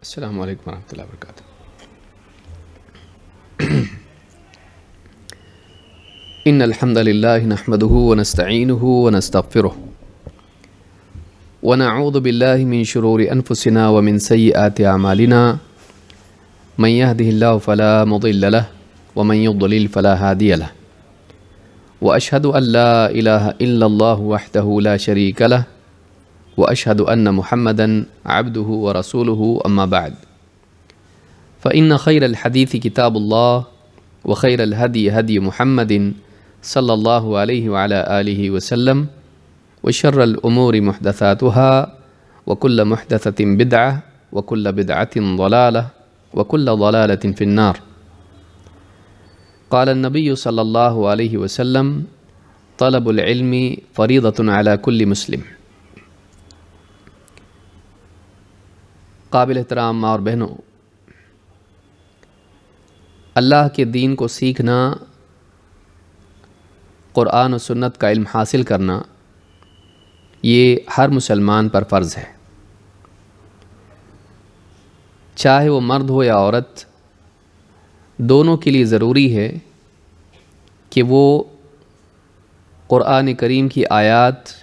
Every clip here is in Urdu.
السلام علیکم ورحمۃ اللہ وبرکاتہ۔ ان الحمد للہ نحمده ونستعینه ونستغفره ونعوذ باللہ من شرور انفسنا ومن سیئات اعمالنا من يهده الله فلا مضل له ومن يضلل فلا هادي له واشهد ان لا اله الا الله وحده لا شريك له واشهد ان محمدا عبده ورسوله اما بعد فان خير الحديث كتاب الله وخير الهدي هدي محمد صلی اللہ علیہ وعلى آلہ وسلم وشر الامور محدثاتها وكل محدثة بدعة وكل بدعة ضلالة وكل ضلالة في النار۔ قال النبي صلی اللہ علیہ وسلم طلب العلم فریضة على كل مسلم۔ قابل احترام ماں اور بہنوں، اللہ کے دین کو سیکھنا، قرآن و سنت کا علم حاصل کرنا، یہ ہر مسلمان پر فرض ہے، چاہے وہ مرد ہو یا عورت، دونوں کے لیے ضروری ہے کہ وہ قرآن کریم کی آیات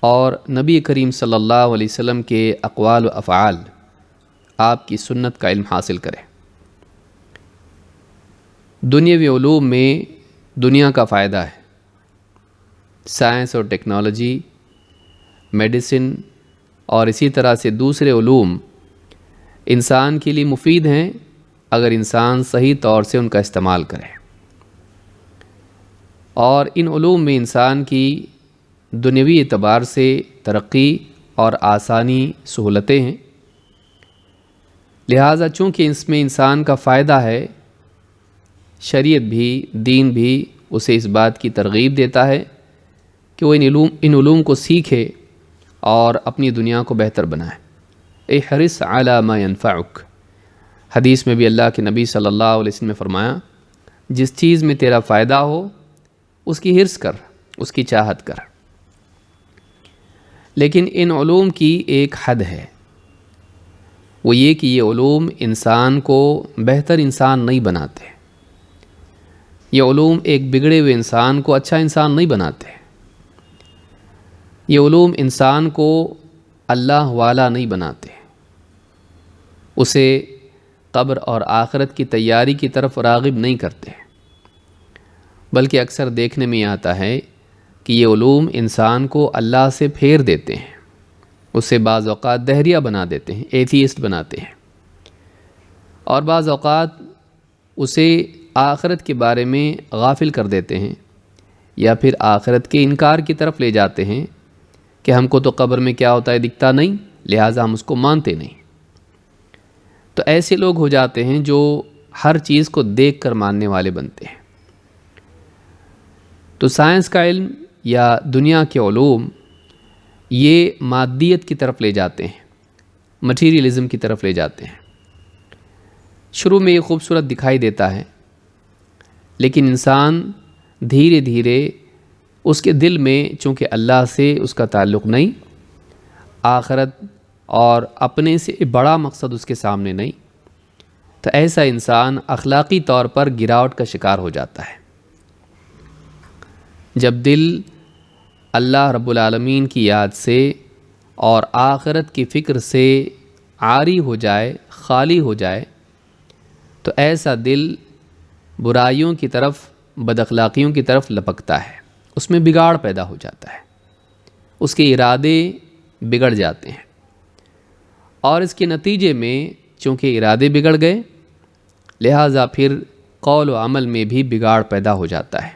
اور نبی کریم صلی اللہ علیہ وسلم کے اقوال و افعال، آپ کی سنت کا علم حاصل کرے۔ دنیاوی علوم میں دنیا کا فائدہ ہے، سائنس اور ٹیکنالوجی، میڈیسن اور اسی طرح سے دوسرے علوم انسان کے لیے مفید ہیں اگر انسان صحیح طور سے ان کا استعمال کرے، اور ان علوم میں انسان کی دنیوی اعتبار سے ترقی اور آسانی سہولتیں ہیں، لہٰذا چونکہ اس میں انسان کا فائدہ ہے، شریعت بھی، دین بھی اسے اس بات کی ترغیب دیتا ہے کہ وہ ان علوم کو سیکھے اور اپنی دنیا کو بہتر بنائے۔ احرص علی ما ینفعک، حدیث میں بھی اللہ کے نبی صلی اللہ علیہ وسلم نے فرمایا، جس چیز میں تیرا فائدہ ہو اس کی حرص کر، اس کی چاہت کر۔ لیکن ان علوم کی ایک حد ہے، وہ یہ کہ یہ علوم انسان کو بہتر انسان نہیں بناتے، یہ علوم ایک بگڑے ہوئے انسان کو اچھا انسان نہیں بناتے، یہ علوم انسان کو اللہ والا نہیں بناتے، اسے قبر اور آخرت کی تیاری کی طرف راغب نہیں کرتے، بلکہ اکثر دیکھنے میں آتا ہے کہ یہ علوم انسان کو اللہ سے پھیر دیتے ہیں، اسے بعض اوقات دہریہ بنا دیتے ہیں، ایتھیسٹ بناتے ہیں، اور بعض اوقات اسے آخرت کے بارے میں غافل کر دیتے ہیں، یا پھر آخرت کے انکار کی طرف لے جاتے ہیں کہ ہم کو تو قبر میں کیا ہوتا ہے دکھتا نہیں، لہٰذا ہم اس کو مانتے نہیں۔ تو ایسے لوگ ہو جاتے ہیں جو ہر چیز کو دیکھ کر ماننے والے بنتے ہیں۔ تو سائنس کا علم یا دنیا کے علوم یہ مادیت کی طرف لے جاتے ہیں، مٹیریلزم کی طرف لے جاتے ہیں۔ شروع میں یہ خوبصورت دکھائی دیتا ہے، لیکن انسان دھیرے دھیرے اس کے دل میں چونکہ اللہ سے اس کا تعلق نہیں، آخرت اور اپنے سے بڑا مقصد اس کے سامنے نہیں، تو ایسا انسان اخلاقی طور پر گراوٹ کا شکار ہو جاتا ہے۔ جب دل اللہ رب العالمین کی یاد سے اور آخرت کی فکر سے عاری ہو جائے، خالی ہو جائے، تو ایسا دل برائیوں کی طرف، بد اخلاقیوں کی طرف لپکتا ہے، اس میں بگاڑ پیدا ہو جاتا ہے، اس کے ارادے بگڑ جاتے ہیں، اور اس کے نتیجے میں چونکہ ارادے بگڑ گئے، لہٰذا پھر قول و عمل میں بھی بگاڑ پیدا ہو جاتا ہے،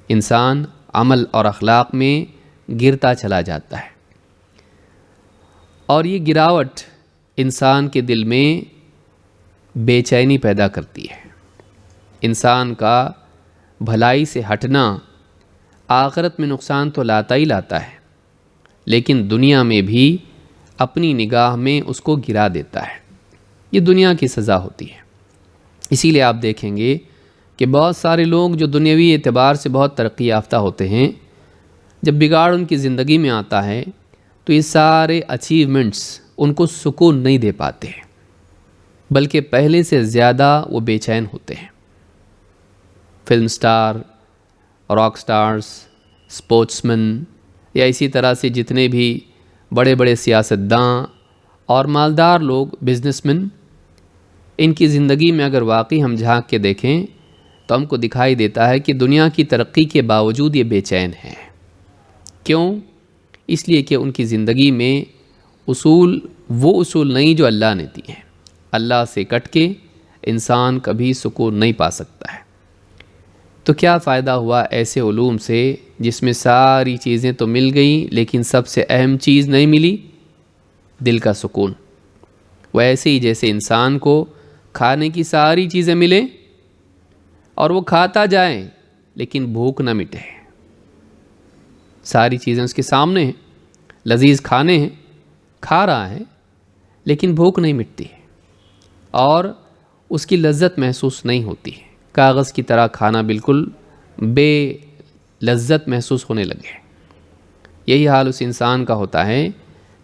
انسان عمل اور اخلاق میں گرتا چلا جاتا ہے، اور یہ گراوٹ انسان کے دل میں بے چینی پیدا کرتی ہے۔ انسان کا بھلائی سے ہٹنا آخرت میں نقصان تو لاتا ہی لاتا ہے، لیکن دنیا میں بھی اپنی نگاہ میں اس کو گرا دیتا ہے، یہ دنیا کی سزا ہوتی ہے۔ اسی لیے آپ دیکھیں گے کہ بہت سارے لوگ جو دنیاوی اعتبار سے بہت ترقی یافتہ ہوتے ہیں، جب بگاڑ ان کی زندگی میں آتا ہے تو یہ سارے اچیومنٹس ان کو سکون نہیں دے پاتے ہیں، بلکہ پہلے سے زیادہ وہ بے چین ہوتے ہیں۔ فلم سٹار، راک سٹارز، سپورٹسمن یا اسی طرح سے جتنے بھی بڑے بڑے سیاستداں اور مالدار لوگ، بزنس مین، ان کی زندگی میں اگر واقعی ہم جھانک کے دیکھیں تو ہم کو دکھائی دیتا ہے کہ دنیا کی ترقی کے باوجود یہ بے چین ہیں۔ کیوں؟ اس لیے کہ ان کی زندگی میں وہ اصول نہیں جو اللہ نے دی ہیں۔ اللہ سے کٹ کے انسان کبھی سکون نہیں پا سکتا ہے۔ تو کیا فائدہ ہوا ایسے علوم سے جس میں ساری چیزیں تو مل گئیں لیکن سب سے اہم چیز نہیں ملی؟ دل کا سکون۔ ویسے ہی جیسے انسان کو کھانے کی ساری چیزیں ملیں اور وہ کھاتا جائے لیکن بھوک نہ مٹے، ساری چیزیں اس کے سامنے ہیں، لذیذ کھانے ہیں، کھا رہا ہے لیکن بھوک نہیں مٹتی ہے اور اس کی لذت محسوس نہیں ہوتی ہے، کاغذ کی طرح کھانا بالکل بے لذت محسوس ہونے لگے۔ یہی حال اس انسان کا ہوتا ہے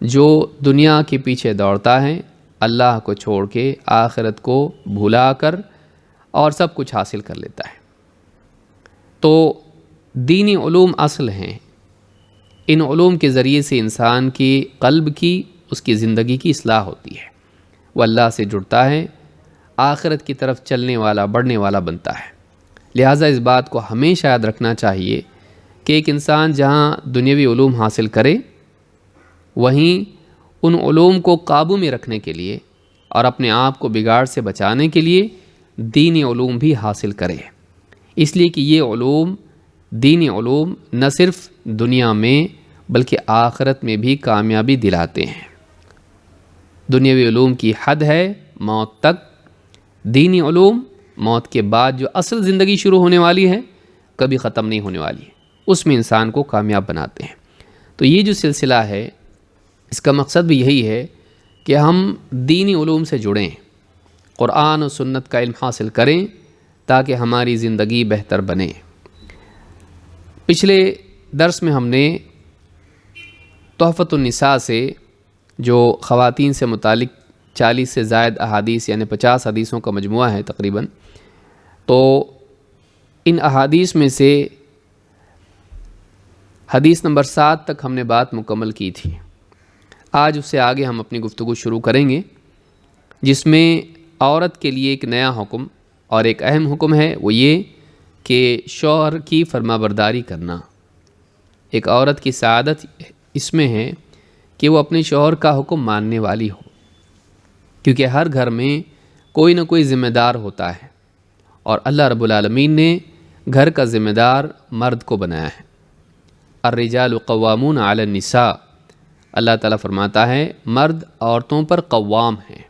جو دنیا کے پیچھے دوڑتا ہے، اللہ کو چھوڑ کے آخرت کو بھلا کر اور سب کچھ حاصل کر لیتا ہے۔ تو دینی علوم اصل ہیں، ان علوم کے ذریعے سے انسان کی قلب کی، اس کی زندگی کی اصلاح ہوتی ہے، وہ اللہ سے جڑتا ہے، آخرت کی طرف چلنے والا، بڑھنے والا بنتا ہے۔ لہٰذا اس بات کو ہمیشہ یاد رکھنا چاہیے کہ ایک انسان جہاں دنیاوی علوم حاصل کرے، وہیں ان علوم کو قابو میں رکھنے کے لیے اور اپنے آپ کو بگاڑ سے بچانے کے لیے دینی علوم بھی حاصل کرے، اس لیے کہ یہ علوم، دینی علوم، نہ صرف دنیا میں بلکہ آخرت میں بھی کامیابی دلاتے ہیں۔ دنیاوی علوم کی حد ہے موت تک، دینی علوم موت کے بعد جو اصل زندگی شروع ہونے والی ہے، کبھی ختم نہیں ہونے والی ہے، اس میں انسان کو کامیاب بناتے ہیں۔ تو یہ جو سلسلہ ہے، اس کا مقصد بھی یہی ہے کہ ہم دینی علوم سے جڑیں، قرآن و سنت کا علم حاصل کریں تاکہ ہماری زندگی بہتر بنے۔ پچھلے درس میں ہم نے تحفۃ النساء سے جو خواتین سے متعلق 40 سے زائد احادیث یعنی 50 حدیثوں کا مجموعہ ہے تقریباً، تو ان احادیث میں سے حدیث نمبر 7 تک ہم نے بات مکمل کی تھی۔ آج اس سے آگے ہم اپنی گفتگو شروع کریں گے، جس میں عورت کے لیے ایک نیا حکم اور ایک اہم حکم ہے، وہ یہ کہ شوہر کی فرما برداری کرنا۔ ایک عورت کی سعادت اس میں ہے کہ وہ اپنے شوہر کا حکم ماننے والی ہو، کیونکہ ہر گھر میں کوئی نہ کوئی ذمہ دار ہوتا ہے اور اللہ رب العالمین نے گھر کا ذمہ دار مرد کو بنایا ہے۔ الرجال قوامون علی النساء، اللہ تعالیٰ فرماتا ہے مرد عورتوں پر قوام ہیں،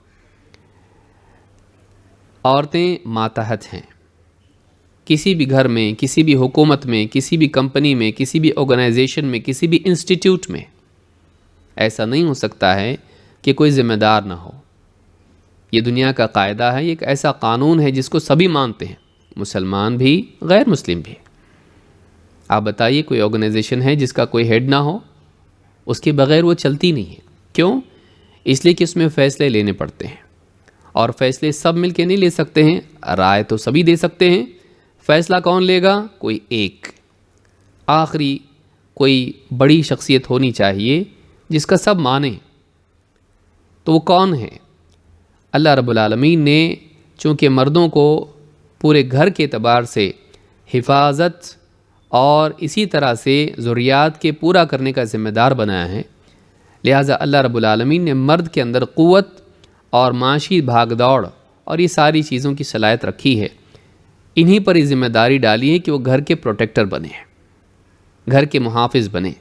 عورتیں ماتحت ہیں۔ کسی بھی گھر میں، کسی بھی حکومت میں، کسی بھی کمپنی میں، کسی بھی آرگنائزیشن میں، کسی بھی انسٹیٹیوٹ میں ایسا نہیں ہو سکتا ہے کہ کوئی ذمہ دار نہ ہو۔ یہ دنیا کا قاعدہ ہے، یہ ایک ایسا قانون ہے جس کو سبھی مانتے ہیں، مسلمان بھی، غیر مسلم بھی۔ آپ بتائیے کوئی آرگنائزیشن ہے جس کا کوئی ہیڈ نہ ہو؟ اس کے بغیر وہ چلتی نہیں ہے۔ کیوں؟ اس لیے کہ اس میں فیصلے لینے پڑتے ہیں، اور فیصلے سب مل کے نہیں لے سکتے ہیں، رائے تو سبھی دے سکتے ہیں، فیصلہ کون لے گا؟ کوئی ایک آخری کوئی بڑی شخصیت ہونی چاہیے جس کا سب مانیں۔ تو وہ کون ہے؟ اللہ رب العالمین نے چونکہ مردوں کو پورے گھر کے اعتبار سے حفاظت اور اسی طرح سے ضروریات کے پورا کرنے کا ذمہ دار بنایا ہے، لہٰذا اللہ رب العالمین نے مرد کے اندر قوت اور معاشی بھاگ دوڑ اور یہ ساری چیزوں کی صلاحیت رکھی ہے۔ انہی پر یہ ذمہ داری ڈالی ہے کہ وہ گھر کے پروٹیکٹر بنے، گھر کے محافظ بنے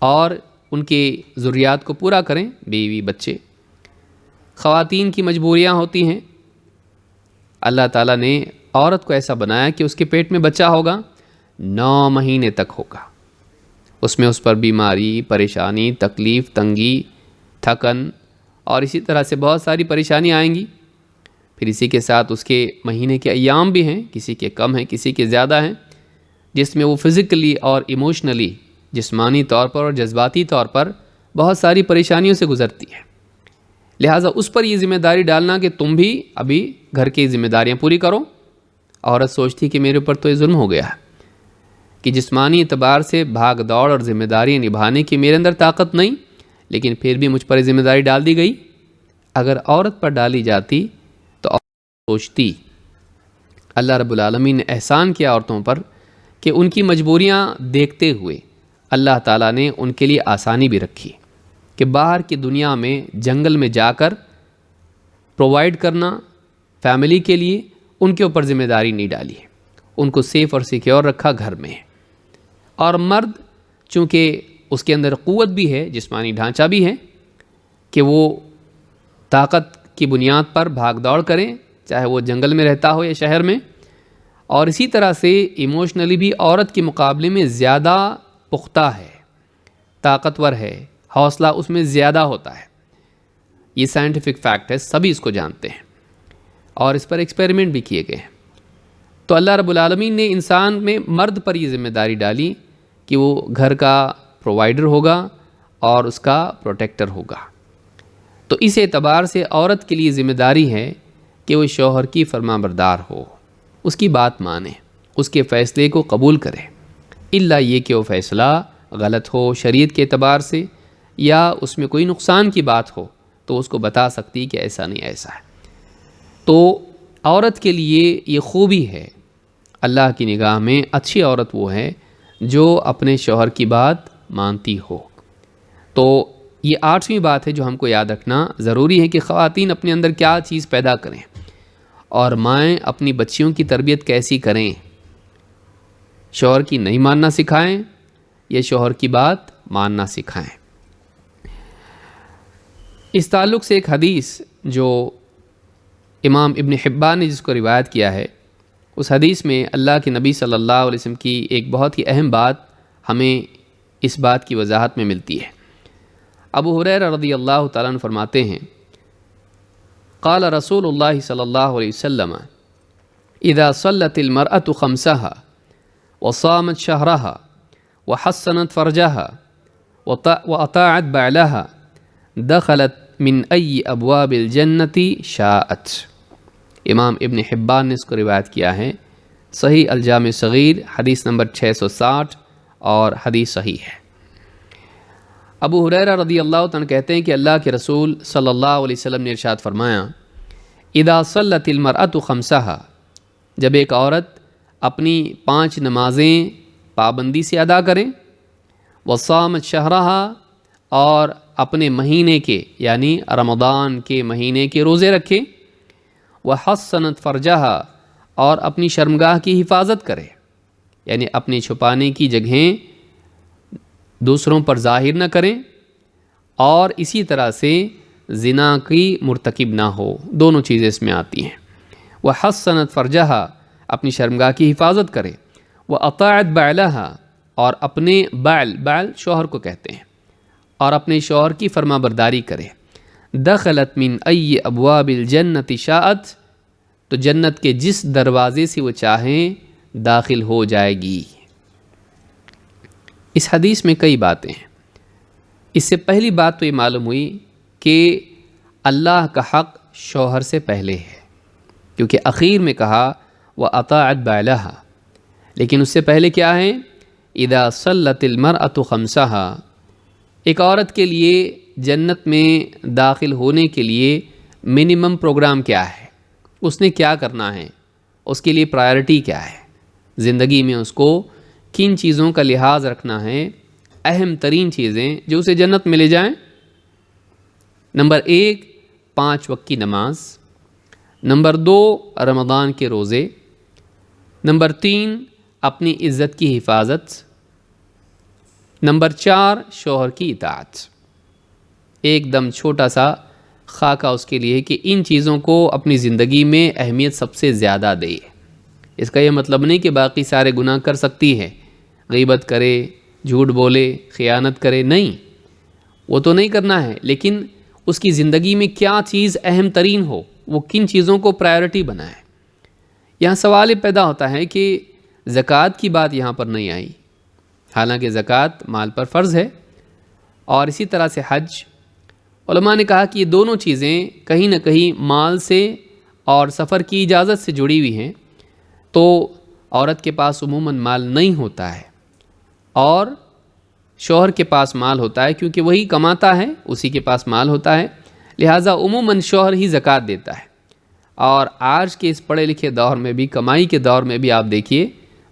اور ان کے ضروریات کو پورا کریں، بیوی بچے۔ خواتین کی مجبوریاں ہوتی ہیں، اللہ تعالیٰ نے عورت کو ایسا بنایا کہ اس کے پیٹ میں بچہ ہوگا، 9 مہینے تک ہوگا، اس میں اس پر بیماری، پریشانی، تکلیف، تنگی، تھکن اور اسی طرح سے بہت ساری پریشانیاں آئیں گی۔ پھر اسی کے ساتھ اس کے مہینے کے ایام بھی ہیں، کسی کے کم ہیں، کسی کے زیادہ ہیں، جس میں وہ فزیکلی اور ایموشنلی، جسمانی طور پر اور جذباتی طور پر بہت ساری پریشانیوں سے گزرتی ہے۔ لہٰذا اس پر یہ ذمہ داری ڈالنا کہ تم بھی ابھی گھر کی ذمہ داریاں پوری کرو۔ عورت سوچتی کہ میرے اوپر تو یہ ظلم ہو گیا ہے کہ جسمانی اعتبار سے بھاگ دوڑ اور ذمہ داریاں نبھانے کی میرے اندر طاقت نہیں، لیکن پھر بھی مجھ پر ذمہ داری ڈال دی گئی۔ اگر عورت پر ڈالی جاتی تو عورت سوچتی۔ اللہ رب العالمین نے احسان کیا عورتوں پر کہ ان کی مجبوریاں دیکھتے ہوئے اللہ تعالیٰ نے ان کے لیے آسانی بھی رکھی کہ باہر کی دنیا میں جنگل میں جا کر پرووائڈ کرنا فیملی کے لیے ان کے اوپر ذمہ داری نہیں ڈالی، ان کو سیف اور سیکیور رکھا گھر میں۔ اور مرد چونکہ اس کے اندر قوت بھی ہے، جسمانی ڈھانچہ بھی ہے کہ وہ طاقت کی بنیاد پر بھاگ دوڑ کریں، چاہے وہ جنگل میں رہتا ہو یا شہر میں، اور اسی طرح سے ایموشنلی بھی عورت کے مقابلے میں زیادہ پختہ ہے، طاقتور ہے، حوصلہ اس میں زیادہ ہوتا ہے۔ یہ سائنٹیفک فیکٹ ہے، سبھی اس کو جانتے ہیں اور اس پر ایکسپیریمنٹ بھی کیے گئے ہیں۔ تو اللہ رب العالمین نے انسان میں مرد پر یہ ذمہ داری ڈالی کہ وہ گھر کا پرووائڈر ہوگا اور اس کا پروٹیکٹر ہوگا۔ تو اس اعتبار سے عورت کے لیے ذمہ داری ہے کہ وہ شوہر کی فرما بردار ہو، اس کی بات مانے، اس کے فیصلے کو قبول کرے، الا یہ کہ وہ فیصلہ غلط ہو شریعت کے اعتبار سے یا اس میں کوئی نقصان کی بات ہو تو اس کو بتا سکتی کہ ایسا نہیں ایسا ہے۔ تو عورت کے لیے یہ خوبی ہے، اللہ کی نگاہ میں اچھی عورت وہ ہے جو اپنے شوہر کی بات مانتی ہو۔ تو یہ 8ویں بات ہے جو ہم کو یاد رکھنا ضروری ہے کہ خواتین اپنے اندر کیا چیز پیدا کریں اور مائیں اپنی بچیوں کی تربیت کیسی کریں۔ شوہر کی نہیں ماننا سکھائیں یا شوہر کی بات ماننا سکھائیں۔ اس تعلق سے ایک حدیث جو امام ابن حبان نے جس کو روایت کیا ہے، اس حدیث میں اللہ کے نبی صلی اللہ علیہ وسلم کی ایک بہت ہی اہم بات ہمیں اس بات کی وضاحت میں ملتی ہے۔ ابو ہریرہ رضی اللہ تعالیٰ عنہ فرماتے ہیں، قال رسول اللہ صلی اللہ علیہ وسلم اذا صلت المرأة خمسها وصامت شهرها وحسنت فرجها وأطاعت بعلها دخلت من أي أبواب الجنة شاءت۔ امام ابن حبان نے اس کو روایت کیا ہے، صحیح الجامع صغیر حدیث نمبر 660 اور حدیث صحیح ہے۔ ابو ہریرہ رضی اللہ عنہ کہتے ہیں کہ اللہ کے رسول صلی اللہ علیہ وسلم نے ارشاد فرمایا، اذا صلت المرأة خمسها، جب ایک عورت اپنی 5 نمازیں پابندی سے ادا کریں، وصامت شہرها، اور اپنے مہینے کے یعنی رمضان کے مہینے کے روزے رکھے، وحسنت فرجها، اور اپنی شرمگاہ کی حفاظت کرے، یعنی اپنی چھپانے کی جگہیں دوسروں پر ظاہر نہ کریں، اور اسی طرح سے زنا کی مرتکب نہ ہو، دونوں چیزیں اس میں آتی ہیں۔ وحسنت فرجها، اپنی شرمگاہ کی حفاظت کرے، واطاعت بعلها، اور اپنے بعل شوہر کو کہتے ہیں، اور اپنے شوہر کی فرما برداری کرے، دخلت من ای ابواب الجنت شاءت، تو جنت کے جس دروازے سے وہ چاہیں داخل ہو جائے گی۔ اس حدیث میں کئی باتیں ہیں۔ اس سے پہلی بات تو یہ معلوم ہوئی کہ اللہ کا حق شوہر سے پہلے ہے، کیونکہ اخیر میں کہا وَأَطَاعَتْ بَعْلَهَا، لیکن اس سے پہلے کیا ہے؟ اذا صلت المرأة خمسها۔ ایک عورت کے لیے جنت میں داخل ہونے کے لیے منیمم پروگرام کیا ہے، اس نے کیا کرنا ہے، اس کے لیے پرائرٹی کیا ہے، زندگی میں اس کو کن چیزوں کا لحاظ رکھنا ہے، اہم ترین چیزیں جو اسے جنت میں لے جائیں۔ نمبر 1 5 وقت کی نماز، نمبر 2 رمضان کے روزے، نمبر 3 اپنی عزت کی حفاظت، نمبر 4 شوہر کی اطاعت۔ ایک دم چھوٹا سا خاکہ اس کے لیے کہ ان چیزوں کو اپنی زندگی میں اہمیت سب سے زیادہ دے۔ اس کا یہ مطلب نہیں کہ باقی سارے گناہ کر سکتی ہے، غیبت کرے، جھوٹ بولے، خیانت کرے، نہیں، وہ تو نہیں کرنا ہے، لیکن اس کی زندگی میں کیا چیز اہم ترین ہو، وہ کن چیزوں کو پرائرٹی بنائے۔ یہاں سوال یہ پیدا ہوتا ہے کہ زکوٰۃ کی بات یہاں پر نہیں آئی، حالانکہ زکوٰۃ مال پر فرض ہے، اور اسی طرح سے حج علماء نے کہا کہ یہ دونوں چیزیں کہیں نہ کہیں مال سے اور سفر کی اجازت سے جڑی ہوئی ہیں، تو عورت کے پاس عموماً مال نہیں ہوتا ہے اور شوہر کے پاس مال ہوتا ہے، کیونکہ وہی کماتا ہے، اسی کے پاس مال ہوتا ہے، لہٰذا عموماً شوہر ہی زکوٰۃ دیتا ہے۔ اور آج کے اس پڑھے لکھے دور میں بھی، کمائی کے دور میں بھی آپ دیکھیے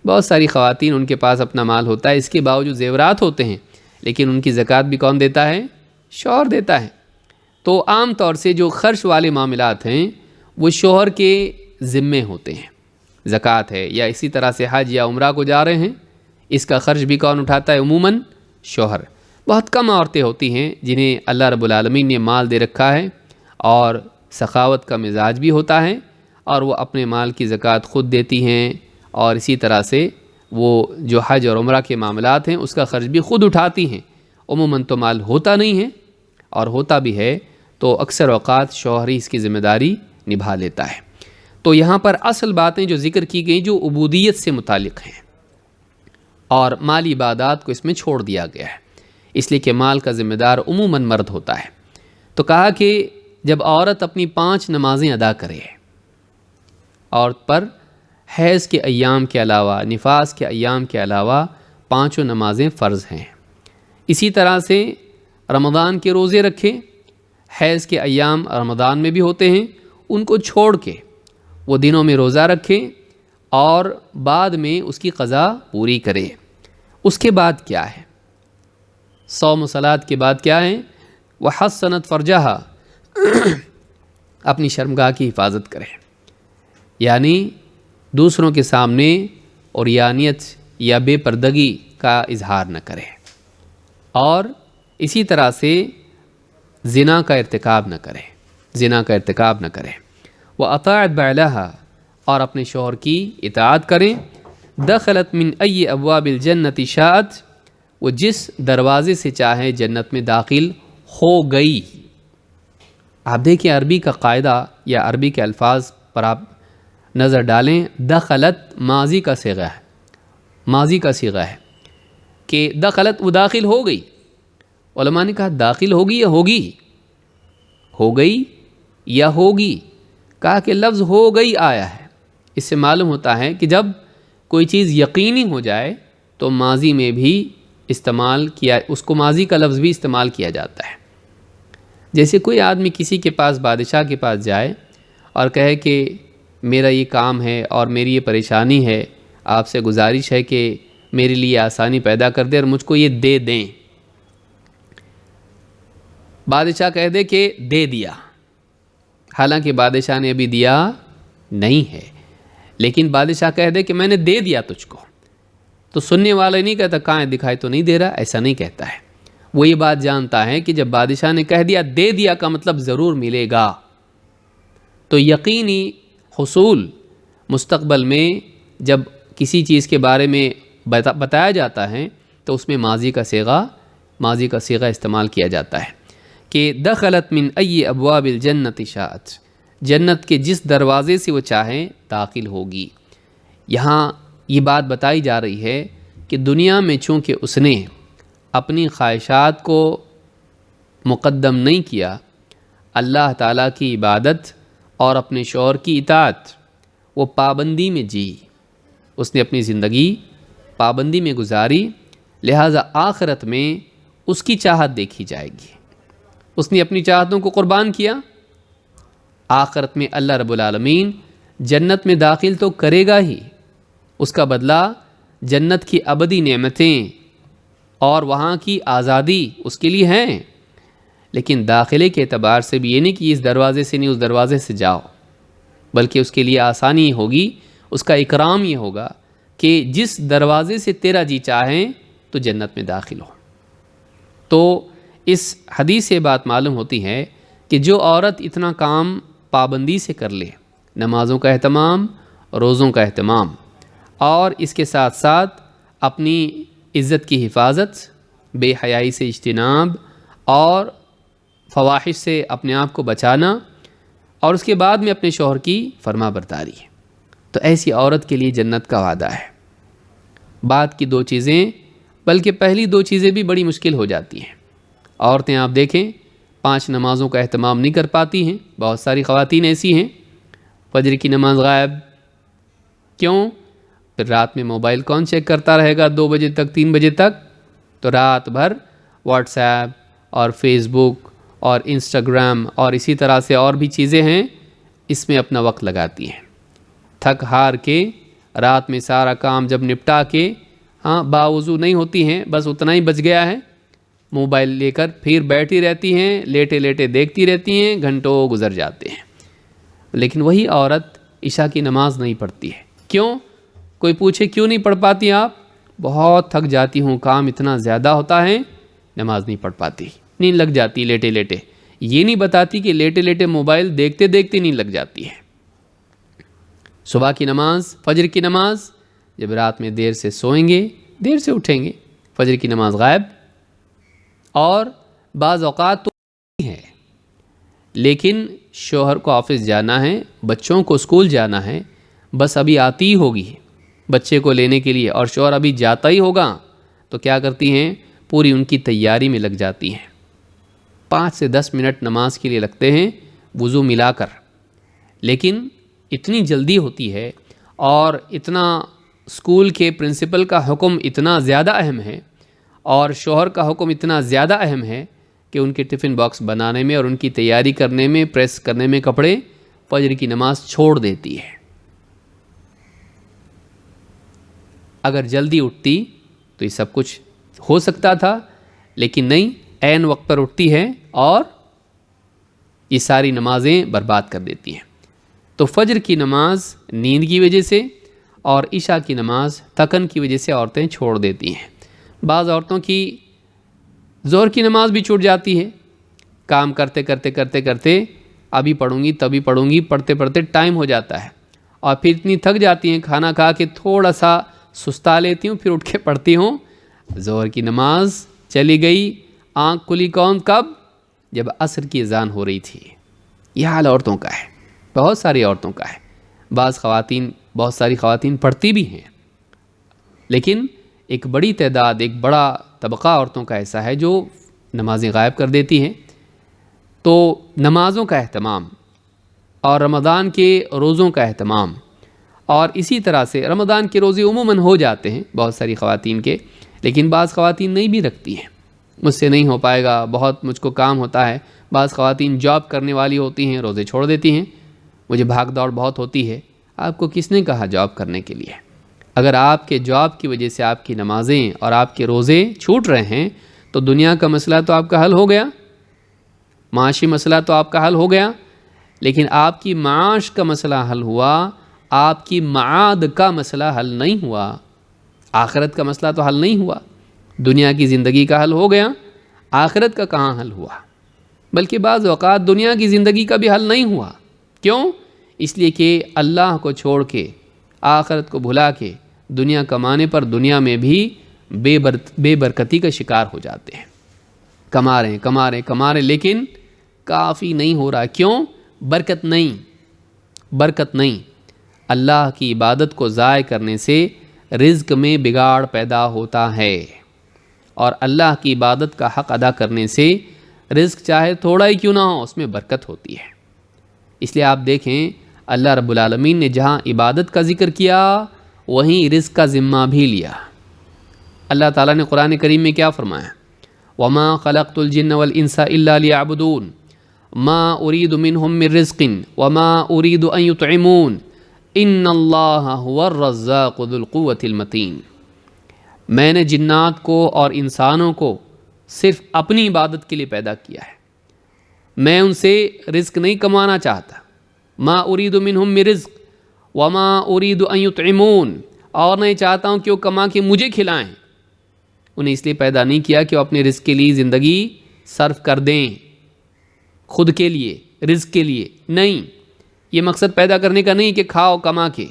بہت ساری خواتین ان کے پاس اپنا مال ہوتا ہے، اس کے باوجود زیورات ہوتے ہیں، لیکن ان کی زکوٰۃ بھی کون دیتا ہے؟ شوہر دیتا ہے۔ تو عام طور سے جو خرچ والے معاملات ہیں وہ شوہر کے ذمے ہوتے ہیں، زکوٰۃ ہے یا اسی طرح سے حج یا عمرہ کو جا رہے ہیں، اس کا خرچ بھی کون اٹھاتا ہے؟ عموماً شوہر۔ بہت کم عورتیں ہوتی ہیں جنہیں اللہ رب العالمین نے مال دے رکھا ہے اور سخاوت کا مزاج بھی ہوتا ہے، اور وہ اپنے مال کی زکوٰۃ خود دیتی ہیں، اور اسی طرح سے وہ جو حج اور عمرہ کے معاملات ہیں اس کا خرچ بھی خود اٹھاتی ہیں۔ عموماً تو مال ہوتا نہیں ہے، اور ہوتا بھی ہے تو اکثر اوقات شوہر ہی اس کی ذمہ داری نبھا لیتا ہے۔ تو یہاں پر اصل باتیں جو ذکر کی گئیں جو عبودیت سے متعلق ہیں، اور مالی عبادات کو اس میں چھوڑ دیا گیا ہے، اس لیے کہ مال کا ذمہ دار عموماً مرد ہوتا ہے۔ تو کہا کہ جب عورت اپنی 5 نمازیں ادا کرے، عورت پر حیض کے ایام کے علاوہ، نفاس کے ایام کے علاوہ 5 نمازیں فرض ہیں۔ اسی طرح سے رمضان کے روزے رکھے، حیض کے ایام رمضان میں بھی ہوتے ہیں، ان کو چھوڑ کے وہ دنوں میں روزہ رکھے اور بعد میں اس کی قضا پوری کرے۔ اس کے بعد کیا ہے؟ صوم و صلات کے بعد کیا ہے؟ وحصنت فرجہا، اپنی شرمگاہ کی حفاظت کرے، یعنی دوسروں کے سامنے عریانیت یا بے پردگی کا اظہار نہ کرے، اور اسی طرح سے زنا کا ارتکاب نہ کرے، زنا کا ارتکاب نہ کرے۔ وَأَطَاعَتْ بَعْلَهَا، اور اپنے شوہر کی اطاعت کریں۔ دخلت من ای ابواب الجنت شاءت، وہ جس دروازے سے چاہے جنت میں داخل ہو گئی۔ آپ دیکھیں عربی کا قاعدہ یا عربی کے الفاظ پر آپ نظر ڈالیں، دخلت ماضی کا صیغہ ہے، ماضی کا صیغہ ہے کہ دخلت وہ داخل ہو گئی۔ علماء نے کہا داخل ہوگی یا ہوگی؟ ہو گئی یا ہوگی؟ کہا کہ لفظ ہو گئی آیا ہے۔ اس سے معلوم ہوتا ہے کہ جب کوئی چیز یقینی ہو جائے تو ماضی میں بھی استعمال کیا، اس کو ماضی کا لفظ بھی استعمال کیا جاتا ہے۔ جیسے کوئی آدمی کسی کے پاس، بادشاہ کے پاس جائے اور کہے کہ میرا یہ کام ہے اور میری یہ پریشانی ہے، آپ سے گزارش ہے کہ میرے لیے آسانی پیدا کر دے اور مجھ کو یہ دے دیں۔ بادشاہ کہہ دے کہ دے دیا، حالانکہ بادشاہ نے ابھی دیا نہیں ہے، لیکن بادشاہ کہہ دے کہ میں نے دے دیا تجھ کو، تو سننے والا نہیں کہتا کہاں دکھائی تو نہیں دے رہا، ایسا نہیں کہتا ہے۔ وہ یہ بات جانتا ہے کہ جب بادشاہ نے کہہ دیا دے دیا کا مطلب ضرور ملے گا، تو یقینی حصول مستقبل میں جب کسی چیز کے بارے میں بتایا جاتا ہے تو اس میں ماضی کا صیغہ استعمال کیا جاتا ہے کہ دخلت من ای ابواب الجنت شاءت، جنت کے جس دروازے سے وہ چاہے داخل ہوگی۔ یہاں یہ بات بتائی جا رہی ہے کہ دنیا میں چونکہ اس نے اپنی خواہشات کو مقدم نہیں کیا، اللہ تعالیٰ کی عبادت اور اپنے شوہر کی اطاعت وہ پابندی میں جی، اس نے اپنی زندگی پابندی میں گزاری، لہٰذا آخرت میں اس کی چاہت دیکھی جائے گی۔ اس نے اپنی چاہتوں کو قربان کیا، آخرت میں اللہ رب العالمین جنت میں داخل تو کرے گا ہی، اس کا بدلہ جنت کی ابدی نعمتیں اور وہاں کی آزادی اس کے لیے ہیں، لیکن داخلے کے اعتبار سے بھی یہ نہیں کہ اس دروازے سے نہیں اس دروازے سے جاؤ، بلکہ اس کے لیے آسانی ہوگی، اس کا اکرام یہ ہوگا کہ جس دروازے سے تیرا جی چاہیں تو جنت میں داخل ہو۔ تو اس حدیث سے بات معلوم ہوتی ہے کہ جو عورت اتنا کام پابندی سے کر لے، نمازوں کا اہتمام، روزوں کا اہتمام، اور اس کے ساتھ ساتھ اپنی عزت کی حفاظت، بے حیائی سے اجتناب اور فواحش سے اپنے آپ کو بچانا، اور اس کے بعد میں اپنے شوہر کی فرما برداری، تو ایسی عورت کے لیے جنت کا وعدہ ہے۔ بعد کی 2 چیزیں، بلکہ پہلی 2 چیزیں بھی بڑی مشکل ہو جاتی ہیں۔ عورتیں آپ دیکھیں 5 نمازوں کا اہتمام نہیں کر پاتی ہیں. بہت ساری خواتین ایسی ہیں. فجر کی نماز غائب. کیوں؟ پھر رات میں موبائل کون چیک کرتا رہے گا 2 بجے تک 3 بجے تک؟ تو رات بھر واٹس ایپ اور فیس بک اور انسٹاگرام اور اسی طرح سے اور بھی چیزیں ہیں، اس میں اپنا وقت لگاتی ہیں. تھک ہار کے رات میں سارا کام جب نپٹا کے باوضو نہیں ہوتی ہیں، بس اتنا ہی بچ گیا ہے، موبائل لے کر پھر بیٹھی رہتی ہیں، لیٹے لیٹے دیکھتی رہتی ہیں، گھنٹوں گزر جاتے ہیں. لیکن وہی عورت عشاء کی نماز نہیں پڑھتی ہے. کیوں؟ کوئی پوچھے کیوں نہیں پڑھ پاتی آپ؟ بہت تھک جاتی ہوں، کام اتنا زیادہ ہوتا ہے، نماز نہیں پڑھ پاتی، نیند لگ جاتی لیٹے لیٹے. یہ نہیں بتاتی کہ لیٹے لیٹے موبائل دیکھتے دیکھتے نیند لگ جاتی ہے. صبح کی نماز، فجر کی نماز، جب رات میں دیر سے سوئیں گے دیر سے اٹھیں گے، فجر کی نماز غائب. اور بعض اوقات تو ہے، لیکن شوہر کو آفس جانا ہے، بچوں کو اسکول جانا ہے، بس ابھی آتی ہی ہوگی بچے کو لینے کے لیے اور شوہر ابھی جاتا ہی ہوگا، تو کیا کرتی ہیں؟ پوری ان کی تیاری میں لگ جاتی ہیں. 5 سے 10 منٹ نماز کے لیے لگتے ہیں وضو ملا کر. لیکن اتنی جلدی ہوتی ہے اور اتنا اسکول کے پرنسپل کا حکم اتنا زیادہ اہم ہے اور شوہر کا حکم اتنا زیادہ اہم ہے کہ ان کے ٹفن باکس بنانے میں اور ان کی تیاری کرنے میں، پریس کرنے میں کپڑے، فجر کی نماز چھوڑ دیتی ہے. اگر جلدی اٹھتی تو یہ سب کچھ ہو سکتا تھا، لیکن نہیں، عین وقت پر اٹھتی ہے اور یہ ساری نمازیں برباد کر دیتی ہیں. تو فجر کی نماز نیند کی وجہ سے اور عشاء کی نماز تھکن کی وجہ سے عورتیں چھوڑ دیتی ہیں. بعض عورتوں کی ظہر کی نماز بھی چھوٹ جاتی ہے، کام کرتے کرتے کرتے کرتے ابھی پڑھوں گی تبھی پڑھوں گی، پڑھتے پڑھتے ٹائم ہو جاتا ہے اور پھر اتنی تھک جاتی ہیں، کھانا کھا کے تھوڑا سا سستا لیتی ہوں، پھر اٹھ کے پڑھتی ہوں. ظہر کی نماز چلی گئی، آنکھ کھلی کب؟ جب عصر کی اذان ہو رہی تھی. یہ حال عورتوں کا ہے، بہت ساری عورتوں کا ہے. بہت ساری خواتین پڑھتی بھی ہیں، لیکن ایک بڑی تعداد، ایک بڑا طبقہ عورتوں کا ایسا ہے جو نمازیں غائب کر دیتی ہیں. تو نمازوں کا اہتمام اور رمضان کے روزوں کا اہتمام، اور اسی طرح سے رمضان کے روزے عموماً ہو جاتے ہیں بہت ساری خواتین کے، لیکن بعض خواتین نہیں بھی رکھتی ہیں، مجھ سے نہیں ہو پائے گا، بہت مجھ کو کام ہوتا ہے. بعض خواتین جاب کرنے والی ہوتی ہیں، روزے چھوڑ دیتی ہیں، مجھے بھاگ دوڑ بہت ہوتی ہے. آپ کو کس نے کہا جاب کرنے کے لیے؟ اگر آپ کے جاب کی وجہ سے آپ کی نمازیں اور آپ کے روزے چھوٹ رہے ہیں تو دنیا کا مسئلہ تو آپ کا حل ہو گیا، معاشی مسئلہ تو آپ کا حل ہو گیا، لیکن آپ کی معاش کا مسئلہ حل ہوا، آپ کی معاد کا مسئلہ حل نہیں ہوا، آخرت کا مسئلہ تو حل نہیں ہوا. دنیا کی زندگی کا حل ہو گیا، آخرت کا کہاں حل ہوا؟ بلکہ بعض اوقات دنیا کی زندگی کا بھی حل نہیں ہوا. کیوں؟ اس لیے کہ اللہ کو چھوڑ کے، آخرت کو بھلا کے دنیا کمانے پر دنیا میں بھی بے برکتی کا شکار ہو جاتے ہیں. کما رہے لیکن کافی نہیں ہو رہا. کیوں؟ برکت نہیں. اللہ کی عبادت کو ضائع کرنے سے رزق میں بگاڑ پیدا ہوتا ہے، اور اللہ کی عبادت کا حق ادا کرنے سے رزق چاہے تھوڑا ہی کیوں نہ ہو اس میں برکت ہوتی ہے. اس لیے آپ دیکھیں اللہ رب العالمین نے جہاں عبادت کا ذکر کیا وہیں رزق کا ذمہ بھی لیا. اللہ تعالیٰ نے قرآن کریم میں کیا فرمایا؟ وَمَا خَلَقْتُ الْجِنَّ وَالْإِنسَ إِلَّا لِيَعْبُدُونَ مَا أُرِيدُ مِنْهُم مِّن رِّزْقٍ وَمَا أُرِيدُ أَن يُطْعِمُونَ إِنَّ اللَّهَ هُوَ الرَّزَّاقُ ذُو الْقُوَّةِ الْمَتِينُ. میں نے جنات کو اور انسانوں کو صرف اپنی عبادت کے لیے پیدا کیا ہے، میں ان سے رزق نہیں کمانا چاہتا. ما اريد منهم من رزق وما اريد ان يطعمون، اور نہیں چاہتا ہوں کہ وہ کما کے مجھے کھلائیں. انہیں اس لیے پیدا نہیں کیا کہ وہ اپنے رزق کے لیے زندگی صرف کر دیں، خود کے لیے، رزق کے لیے نہیں. یہ مقصد پیدا کرنے کا نہیں کہ کھاؤ کما کے،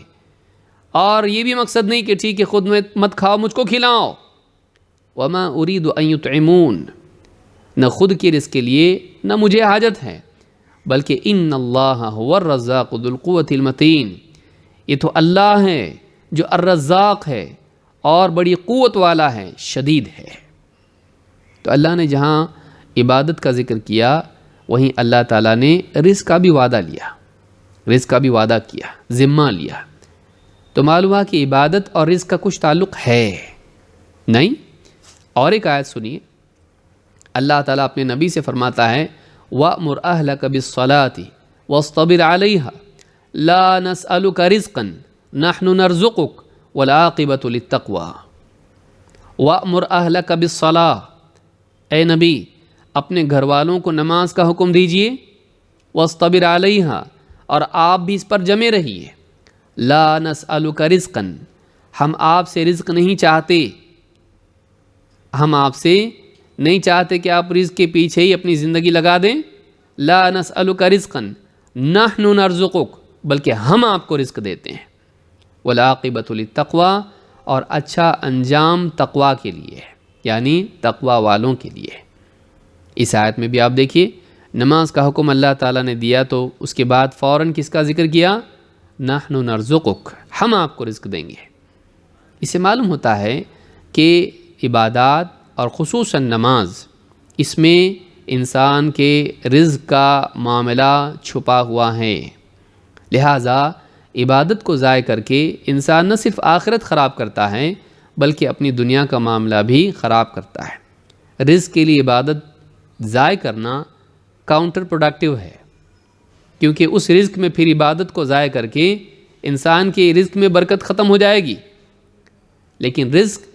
اور یہ بھی مقصد نہیں کہ ٹھیک ہے خود میں مت کھاؤ مجھ کو کھلاؤ. وما اريد ان يطعمون، نہ خود کے رزق کے لیے نہ مجھے حاجت ہے، بلکہ ان اللہ هو الرزاق ذو القوة المتین، یہ تو اللہ ہے جو الرزاق ہے اور بڑی قوت والا ہے، شدید ہے. تو اللہ نے جہاں عبادت کا ذکر کیا وہیں اللہ تعالیٰ نے رزق کا بھی وعدہ لیا، رزق کا بھی وعدہ کیا، ذمہ لیا۔ تو معلوم ہوا کہ عبادت اور رزق کا کچھ تعلق ہے نہیں۔ اور ایک آیت سنیے، اللہ تعالیٰ اپنے نبی سے فرماتا ہے وَأْمُرْ أَهْلَكَ بِالصَّلَاةِ وَاصْطَبِرْ عَلَيْهَا لَا نَسْأَلُكَ رِزْقًا نَحْنُ نَرْزُقُكَ وَالْعَاقِبَةُ لِلتَّقْوَىٰ۔ وَأْمُرْ أَهْلَكَ بِالصَّلَاةِ، اے نبی اپنے گھر والوں کو نماز کا حکم دیجئے، وَاصْطَبِرْ عَلَيْهَا، اور آپ بھی اس پر جمے رہیے، لَا نَسْأَلُكَ رِزْقًا، ہم آپ سے رزق نہیں چاہتے، ہم آپ سے نہیں چاہتے کہ آپ رزق کے پیچھے ہی اپنی زندگی لگا دیں۔ لا نسألک رزقا نحن نرزقک، بلکہ ہم آپ کو رزق دیتے ہیں۔ والعاقبۃ للتقویٰ، اور اچھا انجام تقویٰ کے لیے ہے، یعنی تقویٰ والوں کے لیے۔ اس آیت میں بھی آپ دیکھیے نماز کا حکم اللہ تعالیٰ نے دیا تو اس کے بعد فوراً کس کا ذکر کیا؟ نحن نرزقک، ہم آپ کو رزق دیں گے۔ اس سے معلوم ہوتا ہے کہ عبادات اور خصوصاً نماز، اس میں انسان کے رزق کا معاملہ چھپا ہوا ہے، لہٰذا عبادت کو ضائع کر کے انسان نہ صرف آخرت خراب کرتا ہے بلکہ اپنی دنیا کا معاملہ بھی خراب کرتا ہے۔ رزق کے لیے عبادت ضائع کرنا کاؤنٹر پروڈکٹیو ہے، کیونکہ اس رزق میں پھر عبادت کو ضائع کر کے انسان کے رزق میں برکت ختم ہو جائے گی۔ لیکن رزق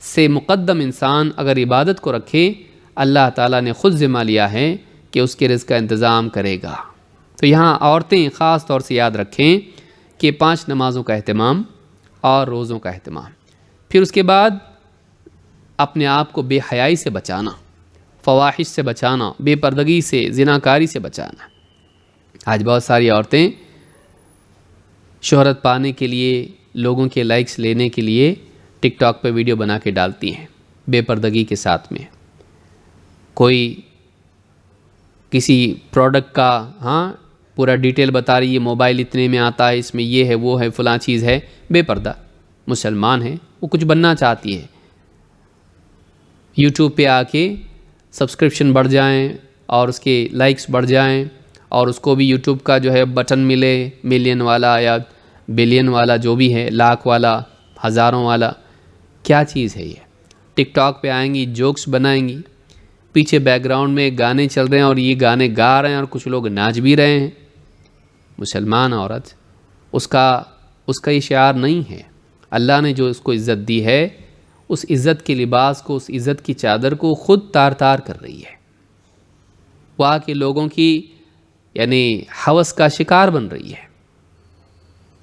سے مقدم انسان اگر عبادت کو رکھے، اللہ تعالیٰ نے خود ذمہ لیا ہے کہ اس کے رزق کا انتظام کرے گا۔ تو یہاں عورتیں خاص طور سے یاد رکھیں کہ 5 نمازوں کا اہتمام اور روزوں کا اہتمام، پھر اس کے بعد اپنے آپ کو بے حیائی سے بچانا، فواحش سے بچانا، بے پردگی سے، زناکاری سے بچانا۔ آج بہت ساری عورتیں شہرت پانے کے لیے، لوگوں کے لائکس لینے کے لیے ٹک ٹاک پہ ویڈیو بنا کے ڈالتی ہیں بے پردگی کے ساتھ میں۔ کوئی کسی پروڈکٹ کا پورا ڈیٹیل بتا رہی ہے، موبائل اتنے میں آتا ہے، اس میں یہ ہے، وہ ہے، فلاں چیز ہے، بے پردہ مسلمان ہے، وہ کچھ بننا چاہتی ہے۔ یوٹیوب پہ آ کے سبسکرپشن بڑھ جائیں اور اس کے لائکس بڑھ جائیں اور اس کو بھی یوٹیوب کا جو ہے بٹن ملے، ملین والا یا بلین والا جو بھی ہے، لاکھ والا، ہزاروں والا، کیا چیز ہے یہ؟ ٹک ٹاک پہ آئیں گی، جوکس بنائیں گی، پیچھے بیک گراؤنڈ میں گانے چل رہے ہیں اور یہ گانے گا رہے ہیں اور کچھ لوگ ناچ بھی رہے ہیں۔ مسلمان عورت، اس کا یہ شعار نہیں ہے۔ اللہ نے جو اس کو عزت دی ہے، اس عزت کے لباس کو، اس عزت کی چادر کو خود تار تار کر رہی ہے، وہ آ کے لوگوں کی یعنی ہوس کا شکار بن رہی ہے۔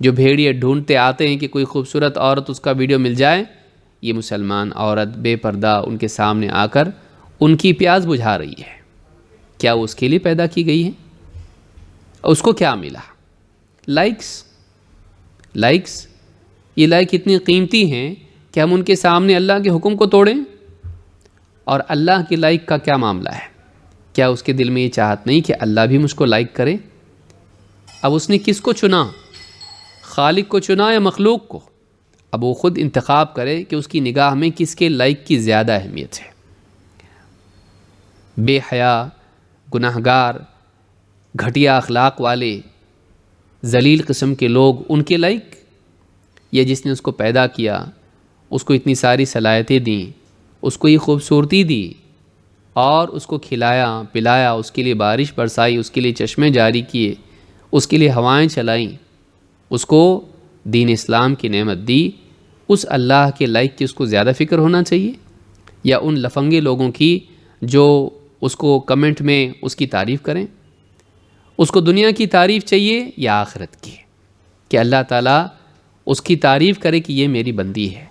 جو بھیڑیے ڈھونڈتے آتے ہیں کہ کوئی خوبصورت عورت اس کا ویڈیو مل جائے، یہ مسلمان عورت بے پردہ ان کے سامنے آ کر ان کی پیاس بجھا رہی ہے۔ کیا وہ اس کے لیے پیدا کی گئی ہے؟ اس کو کیا ملا؟ لائکس، یہ لائک اتنی قیمتی ہیں کہ ہم ان کے سامنے اللہ کے حکم کو توڑیں؟ اور اللہ کی لائک کا کیا معاملہ ہے؟ کیا اس کے دل میں یہ چاہت نہیں کہ اللہ بھی مجھ کو لائک کرے؟ اب اس نے کس کو چنا؟ خالق کو چنا یا مخلوق کو؟ اب وہ خود انتخاب کرے کہ اس کی نگاہ میں کس کے لائک کی زیادہ اہمیت ہے۔ بے حیا، گناہگار، گھٹیا اخلاق والے، ذلیل قسم کے لوگ، ان کے لائک؟ یا جس نے اس کو پیدا کیا، اس کو اتنی ساری صلاحیتیں دیں، اس کو یہ خوبصورتی دی اور اس کو کھلایا پلایا، اس کے لیے بارش برسائی، اس کے لیے چشمے جاری کیے، اس کے لیے ہوائیں چلائیں، اس کو دین اسلام کی نعمت دی، اس اللہ کے لائک کی اس کو زیادہ فکر ہونا چاہیے یا ان لفنگے لوگوں کی جو اس کو کمنٹ میں اس کی تعریف کریں؟ اس کو دنیا کی تعریف چاہیے یا آخرت کی، کہ اللہ تعالیٰ اس کی تعریف کرے کہ یہ میری بندی ہے،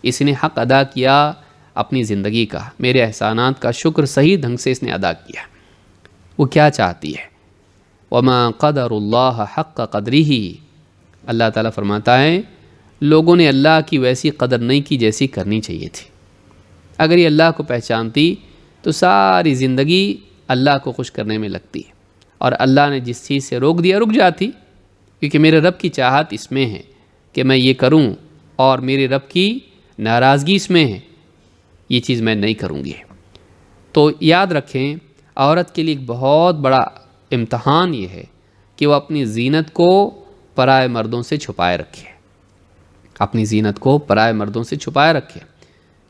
اس نے حق ادا کیا اپنی زندگی کا، میرے احسانات کا شکر صحیح ڈھنگ سے اس نے ادا کیا۔ وہ کیا چاہتی ہے؟ وَمَا قَدَرُ اللَّهَ حَقَّ قَدْرِهِ، اللہ تعالیٰ فرماتا ہے لوگوں نے اللہ کی ویسی قدر نہیں کی جیسی کرنی چاہیے تھی۔ اگر یہ اللہ کو پہچانتی تو ساری زندگی اللہ کو خوش کرنے میں لگتی، اور اللہ نے جس چیز سے روک دیا رک جاتی، کیونکہ میرے رب کی چاہت اس میں ہے کہ میں یہ کروں اور میرے رب کی ناراضگی اس میں ہے، یہ چیز میں نہیں کروں گی۔ تو یاد رکھیں عورت کے لیے ایک بہت بڑا امتحان یہ ہے کہ وہ اپنی زینت کو پرائے مردوں سے چھپائے رکھے، اپنی زینت کو پرائے مردوں سے چھپائے رکھے،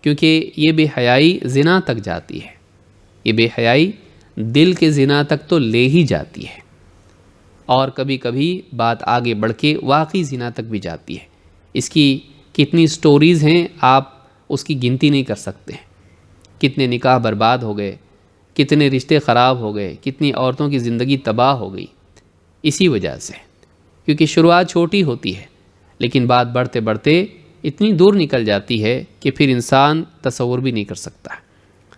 کیونکہ یہ بے حیائی زنا تک جاتی ہے، یہ بے حیائی دل کے زنا تک تو لے ہی جاتی ہے، اور کبھی کبھی بات آگے بڑھ کے واقعی زنا تک بھی جاتی ہے۔ اس کی کتنی سٹوریز ہیں، آپ اس کی گنتی نہیں کر سکتے، کتنے نکاح برباد ہو گئے، کتنے رشتے خراب ہو گئے، کتنی عورتوں کی زندگی تباہ ہو گئی اسی وجہ سے، کیونکہ شروعات چھوٹی ہوتی ہے لیکن بات بڑھتے بڑھتے اتنی دور نکل جاتی ہے کہ پھر انسان تصور بھی نہیں کر سکتا۔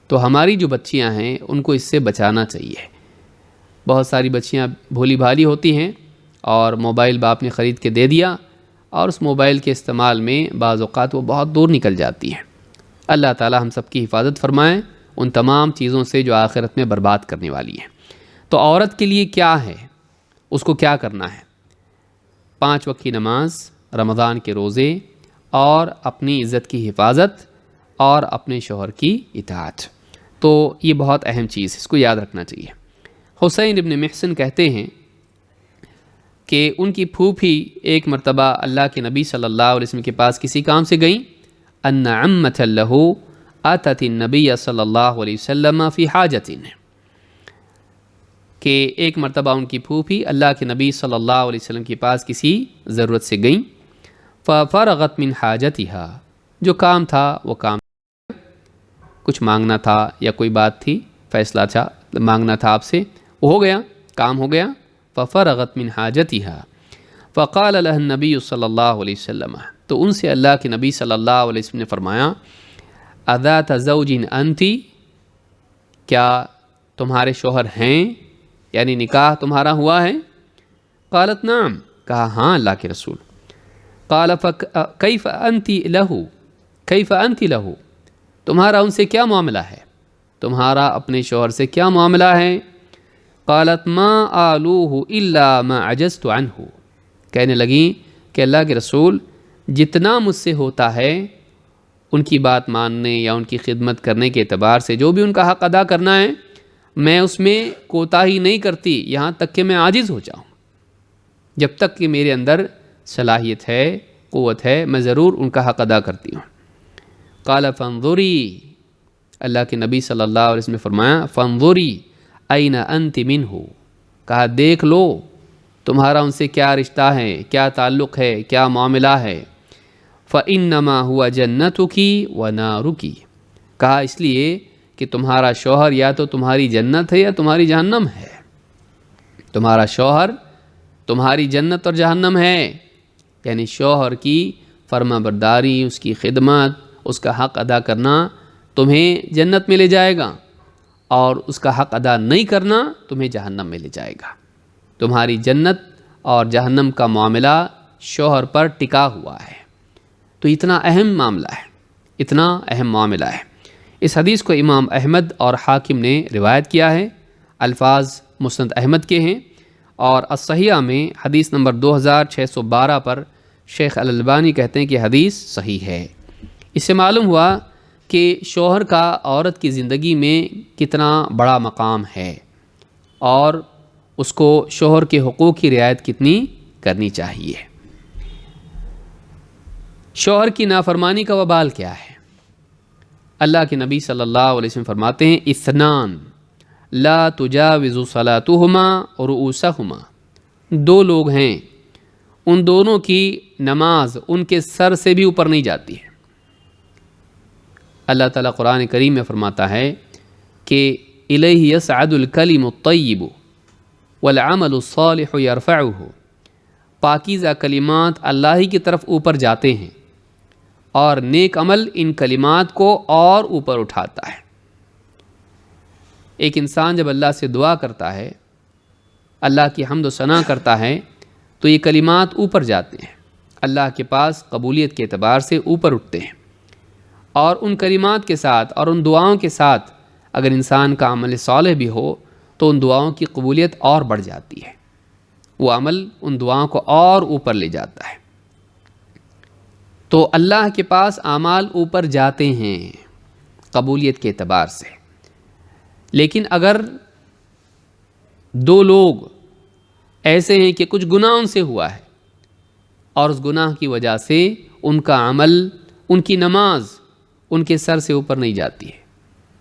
تو ہماری جو بچیاں ہیں ان کو اس سے بچانا چاہیے۔ بہت ساری بچیاں بھولی بھالی ہوتی ہیں اور موبائل باپ نے خرید کے دے دیا، اور اس موبائل کے استعمال میں بعض اوقات وہ بہت دور نکل جاتی ہیں۔ اللہ تعالی ہم سب کی حفاظت فرمائے ان تمام چیزوں سے جو آخرت میں برباد کرنے والی ہیں۔ تو عورت کے لیے کیا ہے، اس کو کیا کرنا ہے؟ 5 وقت کی نماز، رمضان کے روزے، اور اپنی عزت کی حفاظت، اور اپنے شوہر کی اطاعت۔ تو یہ بہت اہم چیز ہے، اس کو یاد رکھنا چاہیے۔ حسین ابن محسن کہتے ہیں کہ ان کی پھوپھی ایک مرتبہ اللہ کے نبی صلی اللہ علیہ وسلم کے پاس کسی کام سے گئیں، ان عمۃ لہ اتت النبی صلی اللہ علیہ وسلم فی حاجۃ، کہ ایک مرتبہ ان کی پھوپھی اللہ کے نبی صلی اللہ علیہ وسلم کے پاس کسی ضرورت سے گئیں، ففرغت من حاجتها، جو کام تھا وہ کام، کچھ مانگنا تھا یا کوئی بات تھی، فیصلہ تھا مانگنا تھا آپ سے، وہ ہو گیا، کام ہو گیا۔ ففرغت من حاجتها فقال لها النبی صلی اللہ علیہ وسلم، تو ان سے اللہ کے نبی صلی اللہ علیہ وسلم نے فرمایا، اذات زوج انتی، کیا تمہارے شوہر ہیں، یعنی نکاح تمہارا ہوا ہے؟ قالت نعم، کہا ہاں اللہ کے رسول۔ قال کیف انتی لہو، کیف انتی لہو، تمہارا ان سے کیا معاملہ ہے، تمہارا اپنے شوہر سے کیا معاملہ ہے؟ قالت ما آلوہ الا ما عجزت عنہ، کہنے لگیں کہ اللہ کے رسول جتنا مجھ سے ہوتا ہے ان کی بات ماننے یا ان کی خدمت کرنے کے اعتبار سے، جو بھی ان کا حق ادا کرنا ہے میں اس میں کوتاہی نہیں کرتی، یہاں تک کہ میں عاجز ہو جاؤں، جب تک کہ میرے اندر صلاحیت ہے، قوت ہے، میں ضرور ان کا حق ادا کرتی ہوں۔ قال فانظری، اللہ کے نبی صلی اللہ علیہ وسلم نے فرمایا فانظری این انت منہ، کہا دیکھ لو تمہارا ان سے کیا رشتہ ہے، کیا تعلق ہے، کیا معاملہ ہے۔ فانما هو جنتک ونارک، کہا اس لیے کہ تمہارا شوہر یا تو تمہاری جنت ہے یا تمہاری جہنم ہے، تمہارا شوہر تمہاری جنت اور جہنم ہے، یعنی شوہر کی فرما برداری، اس کی خدمت، اس کا حق ادا کرنا تمہیں جنت میں لے جائے گا، اور اس کا حق ادا نہیں کرنا تمہیں جہنم میں لے جائے گا۔ تمہاری جنت اور جہنم کا معاملہ شوہر پر ٹکا ہوا ہے، تو اتنا اہم معاملہ ہے، اتنا اہم معاملہ ہے۔ اس حدیث کو امام احمد اور حاکم نے روایت کیا ہے، الفاظ مسند احمد کے ہیں، اور الصحیحہ میں حدیث نمبر 2612 پر شیخ الالبانی کہتے ہیں کہ حدیث صحیح ہے۔ اس سے معلوم ہوا کہ شوہر کا عورت کی زندگی میں کتنا بڑا مقام ہے، اور اس کو شوہر کے حقوق کی رعایت کتنی کرنی چاہیے۔ شوہر کی نافرمانی کا وبال کیا ہے؟ اللہ کے نبی صلی اللہ علیہ وسلم فرماتے ہیں اثنان لا تجاوز صلاتهما رؤوسهما، 2 لوگ ہیں ان دونوں کی نماز ان کے سر سے بھی اوپر نہیں جاتی ہے۔ اللہ تعالیٰ قرآن کریم میں فرماتا ہے کہ الیہ یصعد الکلم الطیب والعمل الصالح یرفعہ، پاکیزہ کلمات اللہ ہی کی طرف اوپر جاتے ہیں اور نیک عمل ان کلمات کو اور اوپر اٹھاتا ہے۔ ایک انسان جب اللہ سے دعا کرتا ہے، اللہ کی حمد و ثنا کرتا ہے، تو یہ کلمات اوپر جاتے ہیں، اللہ کے پاس قبولیت کے اعتبار سے اوپر اٹھتے ہیں، اور ان کلمات کے ساتھ اور ان دعاؤں کے ساتھ اگر انسان کا عمل صالح بھی ہو تو ان دعاؤں کی قبولیت اور بڑھ جاتی ہے، وہ عمل ان دعاؤں کو اور اوپر لے جاتا ہے۔ تو اللہ کے پاس اعمال اوپر جاتے ہیں قبولیت کے اعتبار سے، لیکن اگر دو لوگ ایسے ہیں کہ کچھ گناہ ان سے ہوا ہے اور اس گناہ کی وجہ سے ان کا عمل، ان کی نماز ان کے سر سے اوپر نہیں جاتی ہے،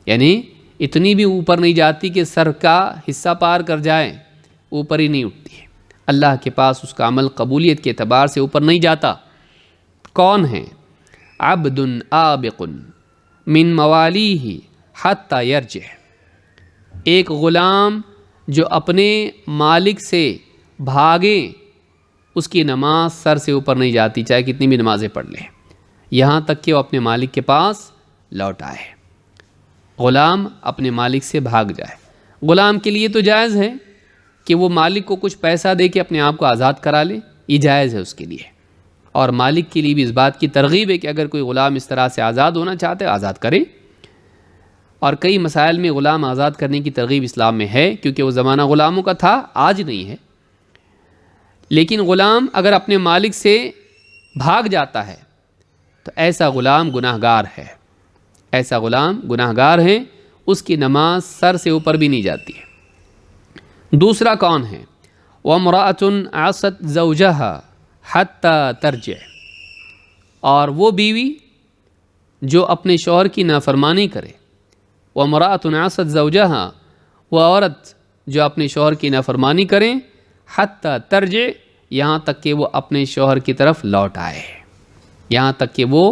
یعنی اتنی بھی اوپر نہیں جاتی کہ سر کا حصہ پار کر جائے، اوپر ہی نہیں اٹھتی ہے، اللہ کے پاس اس کا عمل قبولیت کے اعتبار سے اوپر نہیں جاتا۔ کون ہیں؟ عبد آبق من موالیہ حتی یرجع، ایک غلام جو اپنے مالک سے بھاگے، اس کی نماز سر سے اوپر نہیں جاتی، چاہے کتنی بھی نمازیں پڑھ لے، یہاں تک کہ وہ اپنے مالک کے پاس لوٹ آئے۔ غلام اپنے مالک سے بھاگ جائے، غلام کے لیے تو جائز ہے کہ وہ مالک کو کچھ پیسہ دے کے اپنے آپ کو آزاد کرا لے، یہ جائز ہے اس کے لیے، اور مالک کے لیے بھی اس بات کی ترغیب ہے کہ اگر کوئی غلام اس طرح سے آزاد ہونا چاہتے ہے آزاد کرے۔ اور کئی مسائل میں غلام آزاد کرنے کی ترغیب اسلام میں ہے، کیونکہ وہ زمانہ غلاموں کا تھا، آج نہیں ہے۔ لیکن غلام اگر اپنے مالک سے بھاگ جاتا ہے تو ایسا غلام گناہ گار ہے، ایسا غلام گناہ گار ہے، اس کی نماز سر سے اوپر بھی نہیں جاتی ہے۔ دوسرا کون ہے؟ وَامْرَأَةٌ عَصَتْ زَوْجَهَا حَتَّى تَرْجِعَ، اور وہ بیوی جو اپنے شوہر کی نافرمانی کرے۔ وَامْرَأَةٌ عَصَتْ زَوْجَهَا، وہ عورت جو اپنے شوہر کی نافرمانی کریں، حتیٰ ترجع، یہاں تک کہ وہ اپنے شوہر کی طرف لوٹ آئے، یہاں تک کہ وہ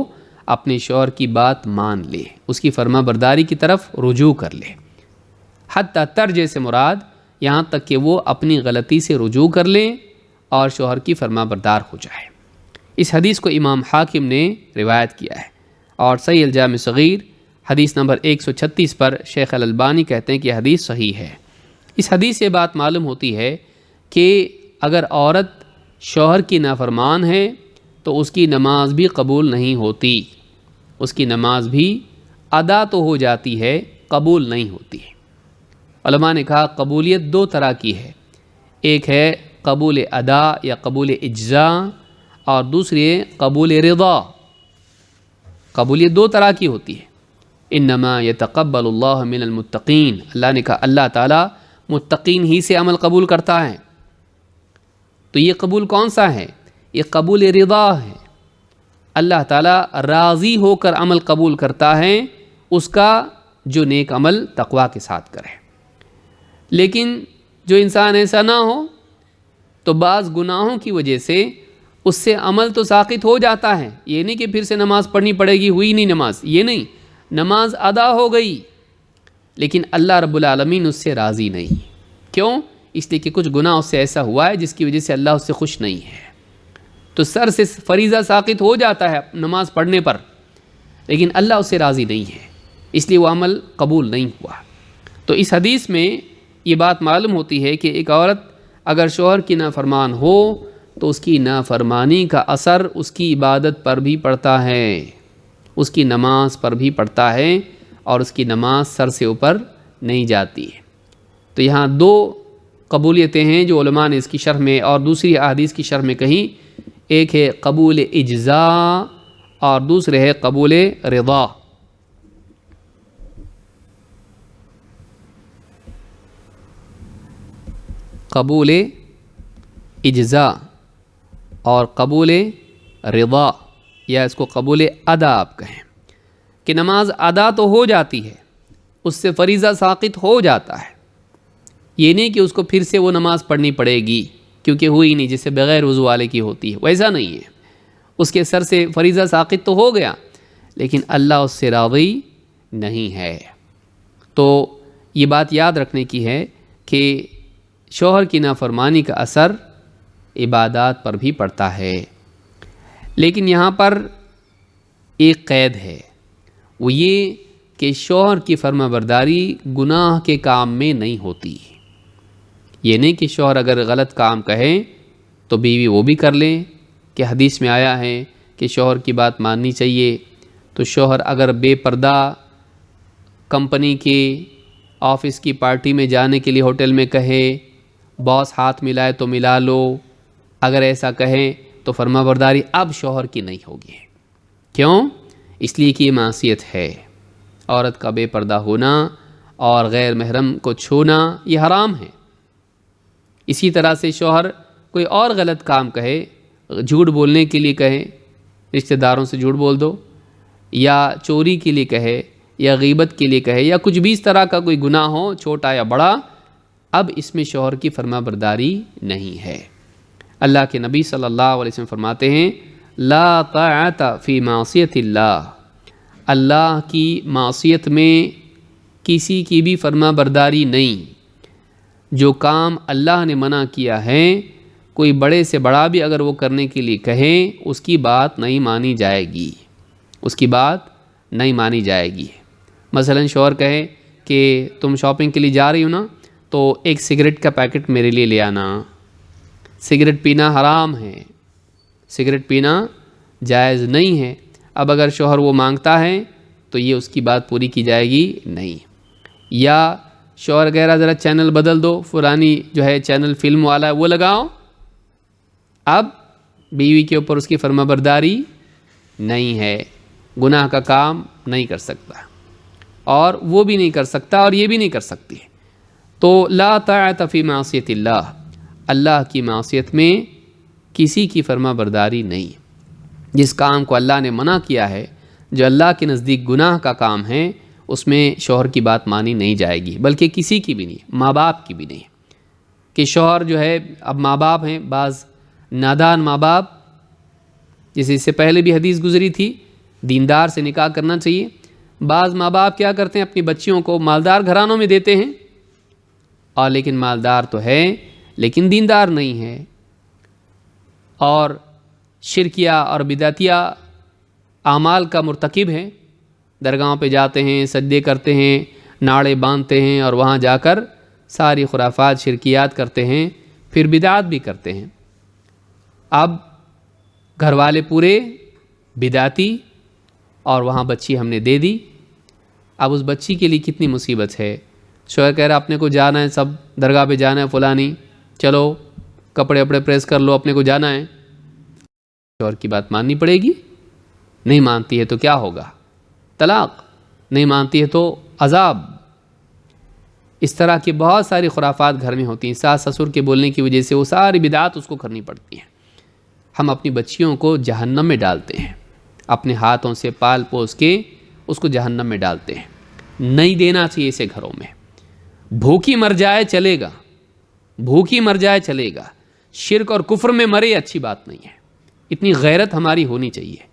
اپنے شوہر کی بات مان لے، اس کی فرما برداری کی طرف رجوع کر لے۔ حتیٰ ترجع سے مراد یہاں تک کہ وہ اپنی غلطی سے رجوع کر لیں اور شوہر کی فرما بردار ہو جائے۔ اس حدیث کو امام حاکم نے روایت کیا ہے، اور صحیح الجامع صغیر حدیث نمبر 136 پر شیخ الالبانی کہتے ہیں کہ یہ حدیث صحیح ہے۔ اس حدیث سے بات معلوم ہوتی ہے کہ اگر عورت شوہر کی نافرمان ہے تو اس کی نماز بھی قبول نہیں ہوتی، اس کی نماز بھی ادا تو ہو جاتی ہے، قبول نہیں ہوتی۔ علماء نے کہا قبولیت دو طرح کی ہے، ایک ہے قبول ادا یا قبول اجزاء، اور دوسری ہے قبول رضا۔ قبولیت دو طرح کی ہوتی ہے۔ انما یتقبل اللہ من المتقین، اللہ نے کہا اللہ تعالیٰ متقین ہی سے عمل قبول کرتا ہے۔ تو یہ قبول کون سا ہے؟ یہ قبول رضا ہے، اللہ تعالیٰ راضی ہو کر عمل قبول کرتا ہے اس کا جو نیک عمل تقوی کے ساتھ کرے۔ لیکن جو انسان ایسا نہ ہو تو بعض گناہوں کی وجہ سے اس سے عمل تو ساقط ہو جاتا ہے، یہ نہیں کہ پھر سے نماز پڑھنی پڑے گی، ہوئی نہیں نماز، یہ نہیں، نماز ادا ہو گئی لیکن اللہ رب العالمین اس سے راضی نہیں۔ کیوں؟ اس لیے کہ کچھ گناہ اس سے ایسا ہوا ہے جس کی وجہ سے اللہ اس سے خوش نہیں ہے۔ تو سر سے فریضہ ساقط ہو جاتا ہے نماز پڑھنے پر، لیکن اللہ اس سے راضی نہیں ہے، اس لیے وہ عمل قبول نہیں ہوا۔ تو اس حدیث میں یہ بات معلوم ہوتی ہے کہ ایک عورت اگر شوہر کی نافرمان ہو تو اس کی نافرمانی کا اثر اس کی عبادت پر بھی پڑتا ہے، اس کی نماز پر بھی پڑتا ہے، اور اس کی نماز سر سے اوپر نہیں جاتی ہے۔ تو یہاں دو قبولیتیں ہیں جو علماء نے اس کی شرح میں اور دوسری احادیث کی شرح میں کہیں، ایک ہے قبول اجزاء اور دوسرے ہے قبول رضا۔ قبول اجزاء اور قبول رضا، یا اس کو قبول ادا آپ کہیں، کہ نماز ادا تو ہو جاتی ہے، اس سے فریضہ ساقط ہو جاتا ہے، یہ نہیں کہ اس کو پھر سے وہ نماز پڑھنی پڑے گی کیونکہ ہوئی نہیں، جسے بغیر وضو والے کی ہوتی ہے، ویسا نہیں ہے، اس کے سر سے فریضہ ساقط تو ہو گیا لیکن اللہ اس سے راضی نہیں ہے۔ تو یہ بات یاد رکھنے کی ہے کہ شوہر کی نافرمانی کا اثر عبادات پر بھی پڑتا ہے، لیکن یہاں پر ایک قید ہے، وہ یہ کہ شوہر کی فرما برداری گناہ کے کام میں نہیں ہوتی۔ یہ نہیں کہ شوہر اگر غلط کام کہیں تو بیوی وہ بھی کر لیں، کہ حدیث میں آیا ہے کہ شوہر کی بات ماننی چاہیے۔ تو شوہر اگر بے پردہ کمپنی کے آفس کی پارٹی میں جانے کے لیے ہوٹل میں کہے، باس ہاتھ ملائے تو ملا لو، اگر ایسا کہیں تو فرما برداری اب شوہر کی نہیں ہوگی۔ کیوں؟ اس لیے کہ یہ معصیت ہے، عورت کا بے پردہ ہونا اور غیر محرم کو چھونا یہ حرام ہے۔ اسی طرح سے شوہر کوئی اور غلط کام کہے، جھوٹ بولنے کے لیے کہے، رشتہ داروں سے جھوٹ بول دو، یا چوری کے لیے کہے، یا غیبت کے لیے کہے، یا کچھ بھی اس طرح کا کوئی گناہ ہو چھوٹا یا بڑا، اب اس میں شوہر کی فرما برداری نہیں ہے۔ اللہ کے نبی صلی اللہ علیہ وسلم فرماتے ہیں لا طاعت فی معصیت اللہ، اللہ کی معصیت میں کسی کی بھی فرما برداری نہیں۔ جو کام اللہ نے منع کیا ہے، کوئی بڑے سے بڑا بھی اگر وہ کرنے کے لیے کہیں، اس کی بات نہیں مانی جائے گی، اس کی بات نہیں مانی جائے گی۔ مثلا شوہر کہے کہ تم شاپنگ کے لیے جا رہی ہو نا، تو ایک سگریٹ کا پیکٹ میرے لیے لے آنا۔ سگریٹ پینا حرام ہے، سگریٹ پینا جائز نہیں ہے۔ اب اگر شوہر وہ مانگتا ہے تو یہ اس کی بات پوری کی جائے گی نہیں۔ یا شوہر کہہ رہا ذرا چینل بدل دو، فلانی جو ہے چینل فلم والا ہے وہ لگاؤ، اب بیوی کے اوپر اس کی فرما برداری نہیں ہے، گناہ کا کام نہیں کر سکتا، اور وہ بھی نہیں کر سکتا اور یہ بھی نہیں کر سکتی۔ تو لا طاعت فی معصیت اللہ، اللہ کی معصیت میں کسی کی فرما برداری نہیں۔ جس کام کو اللہ نے منع کیا ہے، جو اللہ کے نزدیک گناہ کا کام ہے، اس میں شوہر کی بات مانی نہیں جائے گی، بلکہ کسی کی بھی نہیں، ماں باپ کی بھی نہیں۔ کہ شوہر جو ہے، اب ماں باپ ہیں، بعض نادان ماں باپ، جیسے اس سے پہلے بھی حدیث گزری تھی، دیندار سے نکاح کرنا چاہیے۔ بعض ماں باپ کیا کرتے ہیں، اپنی بچیوں کو مالدار گھرانوں میں دیتے ہیں، اور لیکن مالدار تو ہے لیکن دیندار نہیں ہے، اور شرکیہ اور بدعتیہ اعمال کا مرتکب ہے۔ درگاہوں پہ جاتے ہیں، سجدے کرتے ہیں، ناڑے باندھتے ہیں، اور وہاں جا کر ساری خرافات شرکیات کرتے ہیں، پھر بدعات بھی کرتے ہیں۔ اب گھر والے پورے بدعتی، اور وہاں بچی ہم نے دے دی۔ اب اس بچی کے لیے کتنی مصیبت ہے۔ شوہر کہہ رہا اپنے کو جانا ہے، سب درگاہ پہ جانا ہے، فلانی چلو کپڑے وپڑے پریس کر لو، اپنے کو جانا ہے۔ شوہر کی بات ماننی پڑے گی، نہیں مانتی ہے تو کیا ہوگا؟ طلاق، نہیں مانتی ہے تو عذاب۔ اس طرح کی بہت ساری خرافات گھر میں ہوتی ہیں، ساس سسر کے بولنے کی وجہ سے وہ ساری بدعات اس کو کرنی پڑتی ہیں۔ ہم اپنی بچیوں کو جہنم میں ڈالتے ہیں، اپنے ہاتھوں سے پال پوس کے اس کو جہنم میں ڈالتے ہیں۔ نہیں دینا چاہیے اسے گھروں میں۔ بھوکی مر جائے چلے گا، بھوکی مر جائے چلے گا، شرک اور کفر میں مرے اچھی بات نہیں ہے۔ اتنی غیرت ہماری ہونی چاہیے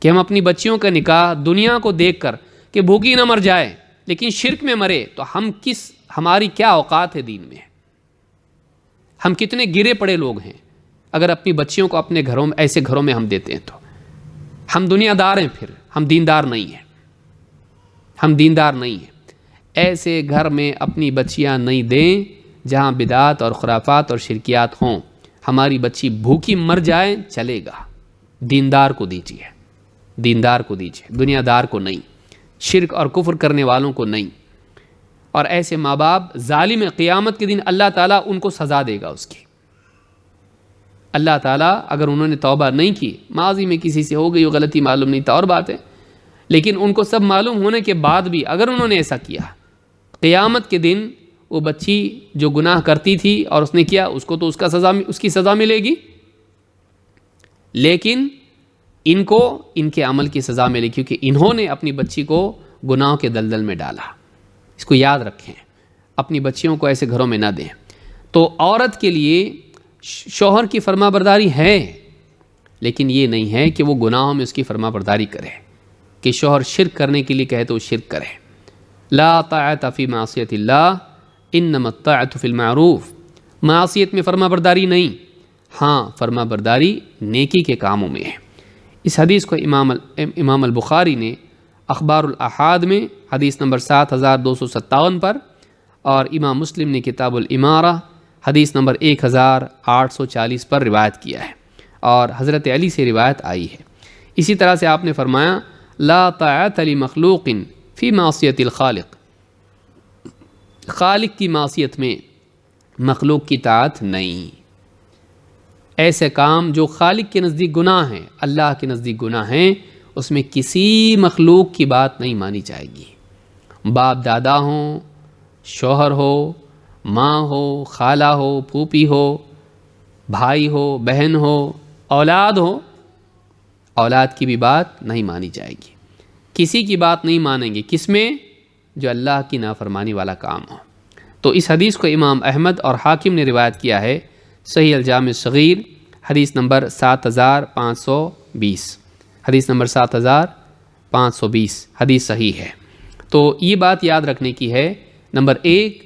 کہ ہم اپنی بچیوں کا نکاح دنیا کو دیکھ کر کہ بھوکی نہ مر جائے لیکن شرک میں مرے، تو ہماری کیا اوقات ہے دین میں؟ ہم کتنے گرے پڑے لوگ ہیں اگر اپنی بچیوں کو اپنے گھروں میں، ایسے گھروں میں ہم دیتے ہیں تو ہم دنیا دار ہیں، پھر ہم دیندار نہیں ہیں، ہم دیندار نہیں ہیں۔ ایسے گھر میں اپنی بچیاں نہیں دیں جہاں بدعات اور خرافات اور شرکیات ہوں۔ ہماری بچی بھوکی مر جائے چلے گا، دیندار کو دیجیے، دیندار کو دیجیے، دنیا دار کو نہیں، شرک اور کفر کرنے والوں کو نہیں۔ اور ایسے ماں باپ ظالم، قیامت کے دن اللہ تعالیٰ ان کو سزا دے گا اس کی۔ اللہ تعالیٰ اگر انہوں نے توبہ نہیں کی، ماضی میں کسی سے ہو گئی وہ غلطی، معلوم نہیں تھا اور بات ہے، لیکن ان کو سب معلوم ہونے کے بعد بھی اگر انہوں نے ایسا کیا، قیامت کے دن وہ بچی جو گناہ کرتی تھی اور اس نے کیا، اس کو تو اس کی سزا ملے گی، لیکن ان کو ان کے عمل کی سزا ملے، کیونکہ انہوں نے اپنی بچی کو گناہوں کے دلدل میں ڈالا۔ اس کو یاد رکھیں، اپنی بچیوں کو ایسے گھروں میں نہ دیں۔ تو عورت کے لیے شوہر کی فرما برداری ہے، لیکن یہ نہیں ہے کہ وہ گناہوں میں اس کی فرما برداری کرے، کہ شوہر شرک کرنے کے لیے کہے تو وہ شرک کرے۔ لا طاعت فی معصیت اللہ انما الطاعت فی المعروف، معصیت میں فرما برداری نہیں، ہاں فرما برداری نیکی کے کاموں میں ہے۔ اس حدیث کو امام البخاری نے اخبار الاحاد میں حدیث نمبر 7257 پر، اور امام مسلم نے کتاب الامارہ حدیث نمبر 1840 پر روایت کیا ہے، اور حضرت علی سے روایت آئی ہے۔ اسی طرح سے آپ نے فرمایا لا طاعت لمخلوق فی معصیت الخالق، خالق کی معصیت میں مخلوق کی طاعت نہیں۔ ایسے کام جو خالق کے نزدیک گناہ ہیں، اللہ کے نزدیک گناہ ہیں، اس میں کسی مخلوق کی بات نہیں مانی جائے گی۔ باپ دادا ہوں، شوہر ہو، ماں ہو، خالہ ہو، پھوپھی ہو، بھائی ہو، بہن ہو، اولاد ہو، اولاد کی بھی بات نہیں مانی جائے گی. کسی کی بات نہیں مانیں گے. کس میں؟ جو اللہ کی نافرمانی والا کام ہو. تو اس حدیث کو امام احمد اور حاکم نے روایت کیا ہے، صحیح الجامع الصغیر حدیث نمبر 7520. حدیث نمبر 7520 حدیث صحیح ہے. تو یہ بات یاد رکھنے کی ہے. نمبر 1،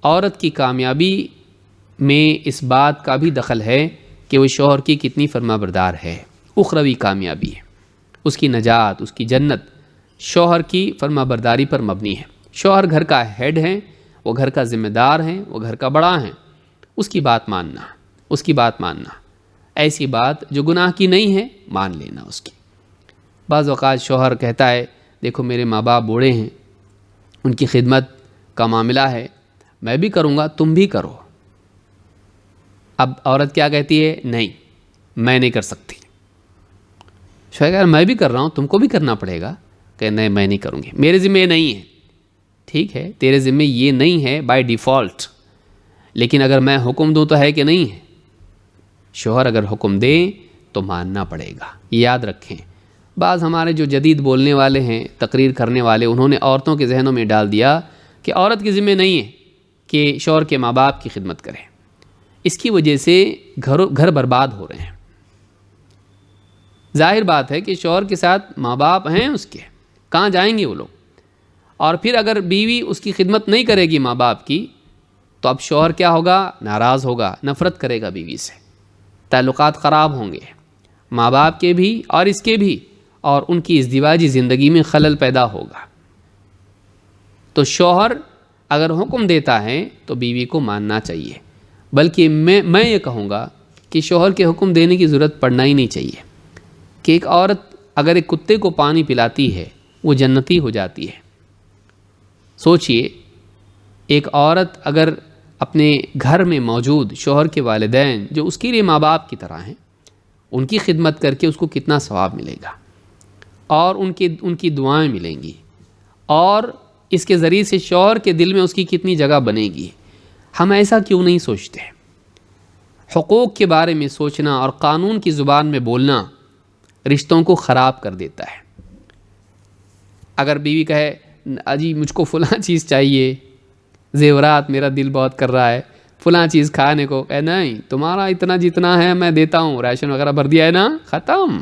عورت کی کامیابی میں اس بات کا بھی دخل ہے کہ وہ شوہر کی کتنی فرما بردار ہے. اخروی کامیابی ہے، اس کی نجات، اس کی جنت شوہر کی فرما برداری پر مبنی ہے. شوہر گھر کا ہیڈ ہے، وہ گھر کا ذمہ دار ہے، وہ گھر کا بڑا ہے. اس کی بات ماننا، اس کی بات ماننا، ایسی بات جو گناہ کی نہیں ہے مان لینا اس کی. بعض اوقات شوہر کہتا ہے دیکھو میرے ماں باپ بوڑھے ہیں، ان کی خدمت کا معاملہ ہے، میں بھی کروں گا تم بھی کرو. اب عورت کیا کہتی ہے؟ نہیں میں نہیں کر سکتی. شوہر کہا میں بھی کر رہا ہوں تم کو بھی کرنا پڑے گا. کہ نہیں میں نہیں کروں گی، میرے ذمہ یہ نہیں ہے. ٹھیک ہے تیرے ذمہ یہ نہیں ہے بائی ڈیفالٹ، لیکن اگر میں حکم دوں تو ہے کہ نہیں ہے. شوہر اگر حکم دے تو ماننا پڑے گا. یاد رکھیں بعض ہمارے جو جدید بولنے والے ہیں، تقریر کرنے والے، انہوں نے عورتوں کے ذہنوں میں ڈال دیا کہ عورت کے ذمہ نہیں ہے کہ شوہر کے ماں باپ کی خدمت کرے. اس کی وجہ سے گھر برباد ہو رہے ہیں. ظاہر بات ہے کہ شوہر کے ساتھ ماں باپ ہیں اس کے، کہاں جائیں گے وہ لوگ؟ اور پھر اگر بیوی اس کی خدمت نہیں کرے گی ماں باپ کی تو اب شوہر کیا ہوگا؟ ناراض ہوگا، نفرت کرے گا بیوی سے، تعلقات خراب ہوں گے، ماں باپ کے بھی اور اس کے بھی، اور ان کی ازدواجی زندگی میں خلل پیدا ہوگا. تو شوہر اگر حکم دیتا ہے تو بیوی کو ماننا چاہیے. بلکہ میں یہ کہوں گا کہ شوہر کے حکم دینے کی ضرورت پڑنا ہی نہیں چاہیے. کہ ایک عورت اگر ایک کتے کو پانی پلاتی ہے وہ جنتی ہو جاتی ہے. سوچئے ایک عورت اگر اپنے گھر میں موجود شوہر کے والدین جو اس کے لیے ماں باپ کی طرح ہیں، ان کی خدمت کر کے اس کو کتنا ثواب ملے گا، اور ان کی دعائیں ملیں گی، اور اس کے ذریعے سے شوہر کے دل میں اس کی کتنی جگہ بنے گی. ہم ایسا کیوں نہیں سوچتے؟ حقوق کے بارے میں سوچنا اور قانون کی زبان میں بولنا رشتوں کو خراب کر دیتا ہے. اگر بیوی کہے اجی مجھ کو فلاں چیز چاہیے، زیورات میرا دل بہت کر رہا ہے، فلاں چیز کھانے کو، کہ نہیں تمہارا اتنا جتنا ہے میں دیتا ہوں، راشن وغیرہ بھر دیا ہے نا، ختم.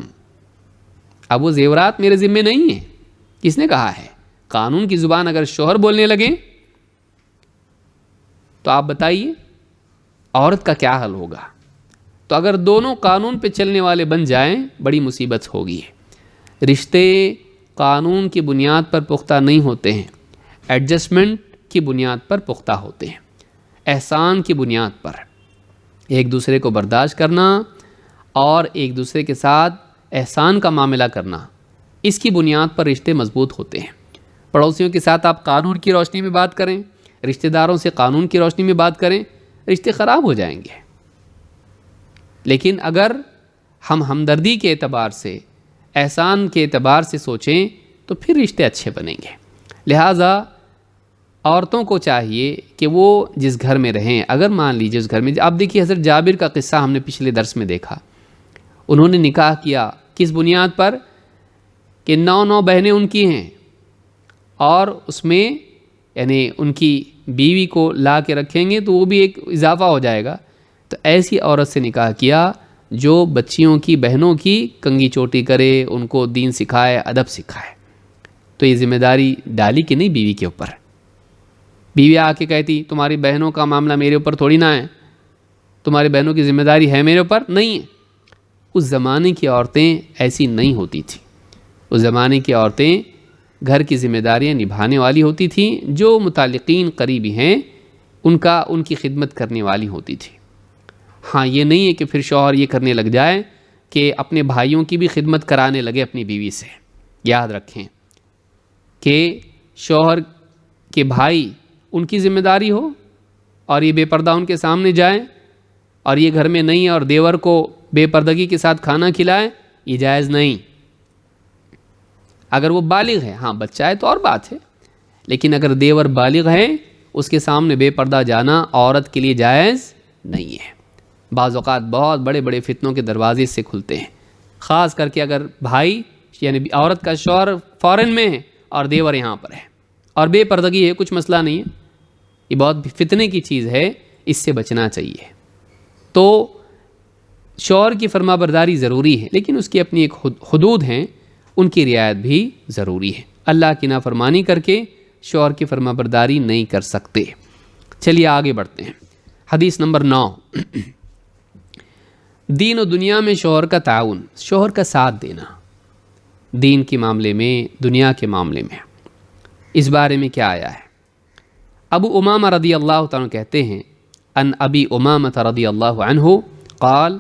اب وہ زیورات میرے ذمہ نہیں ہیں. کس نے کہا ہے؟ قانون کی زبان اگر شوہر بولنے لگے تو آپ بتائیے عورت کا کیا حل ہوگا. تو اگر دونوں قانون پہ چلنے والے بن جائیں بڑی مصیبت ہوگی. رشتے قانون کی بنیاد پر پختہ نہیں ہوتے ہیں، ایڈجسٹمنٹ کی بنیاد پر پختہ ہوتے ہیں، احسان کی بنیاد پر، ایک دوسرے کو برداشت کرنا اور ایک دوسرے کے ساتھ احسان کا معاملہ کرنا، اس کی بنیاد پر رشتے مضبوط ہوتے ہیں. پڑوسیوں کے ساتھ آپ قانون کی روشنی میں بات کریں، رشتہ داروں سے قانون کی روشنی میں بات کریں، رشتے خراب ہو جائیں گے. لیکن اگر ہم ہمدردی کے اعتبار سے، احسان کے اعتبار سے سوچیں تو پھر رشتے اچھے بنیں گے. لہٰذا عورتوں کو چاہیے کہ وہ جس گھر میں رہیں، اگر مان لیجیے اس گھر میں، آپ دیکھیے حضرت جابر کا قصہ ہم نے پچھلے درس میں دیکھا. انہوں نے نکاح کیا کس بنیاد پر؟ کہ 9 بہنیں ان کی ہیں، اور اس میں یعنی ان کی بیوی کو لا کے رکھیں گے تو وہ بھی ایک اضافہ ہو جائے گا. تو ایسی عورت سے نکاح کیا جو بچیوں کی، بہنوں کی کنگھی چوٹی کرے، ان کو دین سکھائے، ادب سکھائے. تو یہ ذمہ داری ڈالی کہ نہیں بیوی کے اوپر؟ بیوی آ کے کہتی تمہاری بہنوں کا معاملہ میرے اوپر تھوڑی نہ ہے، تمہاری بہنوں کی ذمہ داری ہے میرے اوپر؟ نہیں ہے. اس زمانے کی عورتیں ایسی نہیں ہوتی تھیں. اس زمانے کی عورتیں گھر کی ذمہ داریاں نبھانے والی ہوتی تھیں، جو متعلقین قریبی ہیں ان کی خدمت کرنے والی ہوتی تھی. ہاں یہ نہیں ہے کہ پھر شوہر یہ کرنے لگ جائے کہ اپنے بھائیوں کی بھی خدمت کرانے لگے اپنی بیوی سے. یاد رکھیں کہ شوہر کے بھائی ان کی ذمہ داری ہو اور یہ بے پردہ ان کے سامنے جائیں، اور یہ گھر میں نہیں ہے اور دیور کو بے پردگی کے ساتھ کھانا کھلائے، یہ جائز نہیں. اگر وہ بالغ ہے، ہاں بچہ ہے تو اور بات ہے، لیکن اگر دیور بالغ ہے اس کے سامنے بے پردہ جانا عورت کے لیے جائز نہیں ہے۔ بعض اوقات بہت بڑے بڑے فتنوں کے دروازے سے کھلتے ہیں، خاص کر کے اگر بھائی یعنی عورت کا شوہر فارن میں ہے اور دیور یہاں پر ہے اور بے پردگی ہے، کچھ مسئلہ نہیں ہے، یہ بہت فتنے کی چیز ہے، اس سے بچنا چاہیے۔ تو شوہر کی فرما برداری ضروری ہے، لیکن اس کی اپنی ایک حدود ہیں، ان کی رعایت بھی ضروری ہے۔ اللہ کی نافرمانی کر کے شوہر کی فرما برداری نہیں کر سکتے۔ چلیے آگے بڑھتے ہیں۔ حدیث نمبر 9، دین و دنیا میں شوہر کا تعاون، شوہر کا ساتھ دینا دین کے معاملے میں، دنیا کے معاملے میں، اس بارے میں کیا آیا ہے؟ ابو امامہ رضی اللہ تعالیٰ کہتے ہیں، ان ابی امامہ رضی اللہ عنہ قال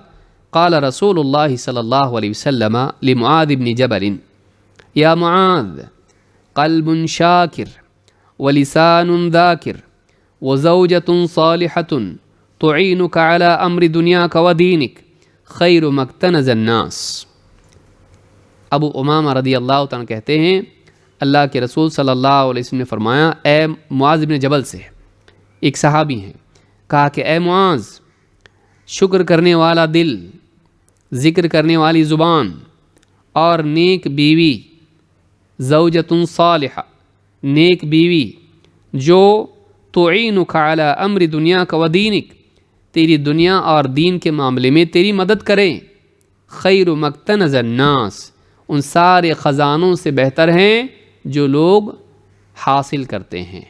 قال رسول اللہ صلی اللہ علیہ وسلم لمعاذ بن جبل یا معاذ قلب شاکر ولسان ذاکر وزوجۃ صالحۃ تعینک علی امر دنیاک ودینک خیر مقتنز الناس۔ ابو امامہ رضی اللہ تعالیٰ کہتے ہیں، اللہ کے رسول صلی اللہ علیہ وسلم نے فرمایا، اے معاذ بن جبل سے، ایک صحابی ہیں، کہا کہ اے معاذ، شکر کرنے والا دل، ذکر کرنے والی زبان اور نیک بیوی، زوجۃ صالحہ، نیک بیوی جو تعینک علی امر دنیاک ودینک، تیری دنیا اور دین کے معاملے میں تیری مدد کریں، خیر مقتنز الناس، ان سارے خزانوں سے بہتر ہیں جو لوگ حاصل کرتے ہیں۔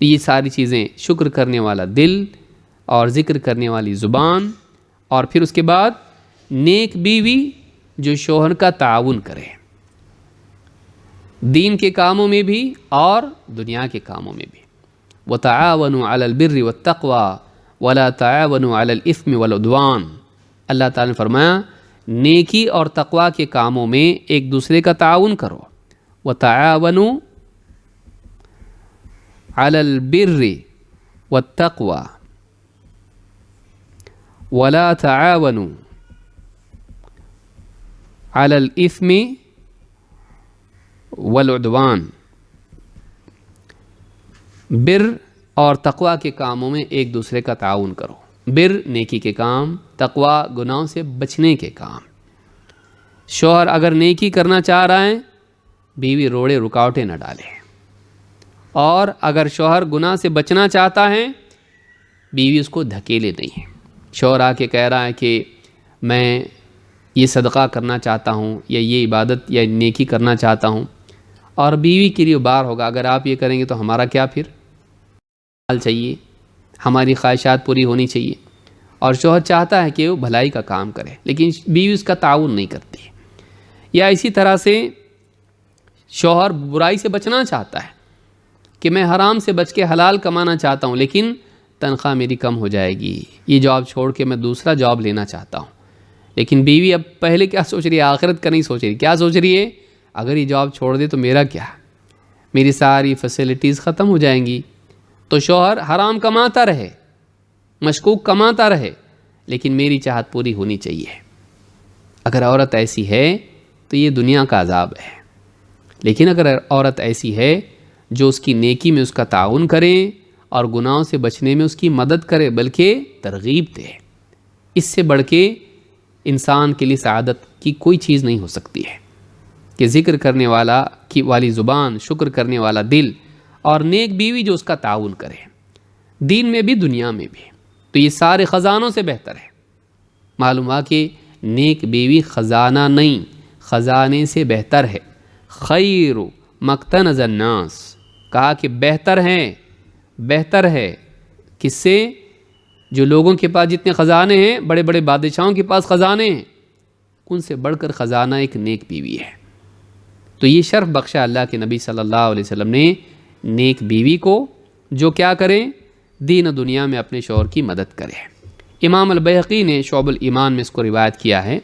یہ ساری چیزیں، شکر کرنے والا دل اور ذکر کرنے والی زبان، اور پھر اس کے بعد نیک بیوی جو شوہر کا تعاون کرے، دین کے کاموں میں بھی اور دنیا کے کاموں میں بھی۔ وَتَعَاوَنُوا عَلَى الْبِرِّ وَالتَّقْوَى وَلَا تَعَاوَنُوا عَلَى الْإِثْمِ وَالْعُدْوَانِ۔ اللہ تعالیٰ نے فرمایا، نیکی اور تقوی کے کاموں میں ایک دوسرے کا تعاون کرو۔ وَتَعَاوَنُوا عَلَى الْبِرِّ وَالتَّقْوَى وَلَا تَعَاوَنُوا عَلَى الْإِثْمِ والعدوان۔ بر اور تقوی کے کاموں میں ایک دوسرے کا تعاون کرو۔ بر نیکی کے کام، تقوی گناہوں سے بچنے کے کام۔ شوہر اگر نیکی کرنا چاہ رہا ہے، بیوی روڑے رکاوٹیں نہ ڈالے، اور اگر شوہر گناہ سے بچنا چاہتا ہے، بیوی اس کو دھکیلے نہیں۔ شوہر آ کے کہہ رہا ہے کہ میں یہ صدقہ کرنا چاہتا ہوں یا یہ عبادت یا نیکی کرنا چاہتا ہوں، اور بیوی کے لیے بار ہوگا اگر آپ یہ کریں گے تو ہمارا کیا، پھر حال چاہیے، ہماری خواہشات پوری ہونی چاہیے، اور شوہر چاہتا ہے کہ وہ بھلائی کا کام کرے لیکن بیوی اس کا تعاون نہیں کرتی۔ یا اسی طرح سے شوہر برائی سے بچنا چاہتا ہے کہ میں حرام سے بچ کے حلال کمانا چاہتا ہوں، لیکن تنخواہ میری کم ہو جائے گی، یہ جاب چھوڑ کے میں دوسرا جاب لینا چاہتا ہوں۔ لیکن بیوی اب پہلے کیا سوچ رہی ہے، آخرت کا نہیں سوچ رہی، کیا سوچ رہی ہے، اگر یہ جاب چھوڑ دے تو میرا کیا، میری ساری فیسلٹیز ختم ہو جائیں گی۔ تو شوہر حرام کماتا رہے، مشکوک کماتا رہے، لیکن میری چاہت پوری ہونی چاہیے۔ اگر عورت ایسی ہے تو یہ دنیا کا عذاب ہے، لیکن اگر عورت ایسی ہے جو اس کی نیکی میں اس کا تعاون کرے اور گناہوں سے بچنے میں اس کی مدد کرے بلکہ ترغیب دے، اس سے بڑھ کے انسان کے لیے سعادت کی کوئی چیز نہیں ہو سکتی ہے کہ ذکر کرنے والی زبان، شکر کرنے والا دل اور نیک بیوی جو اس کا تعاون کرے، دین میں بھی دنیا میں بھی، تو یہ سارے خزانوں سے بہتر ہے۔ معلوم ہوا کہ نیک بیوی خزانہ نہیں، خزانے سے بہتر ہے۔ خیر مقتنز الناس، کہا کہ بہتر ہے کس سے، جو لوگوں کے پاس جتنے خزانے ہیں، بڑے بڑے بادشاہوں کے پاس خزانے ہیں، ان سے بڑھ کر خزانہ ایک نیک بیوی ہے۔ تو یہ شرف بخشا اللہ کے نبی صلی اللہ علیہ وسلم نے نیک بیوی کو، جو کیا کریں، دین و دنیا میں اپنے شوہر کی مدد کرے۔ امام البیہقی نے شعب الایمان میں اس کو روایت کیا ہے،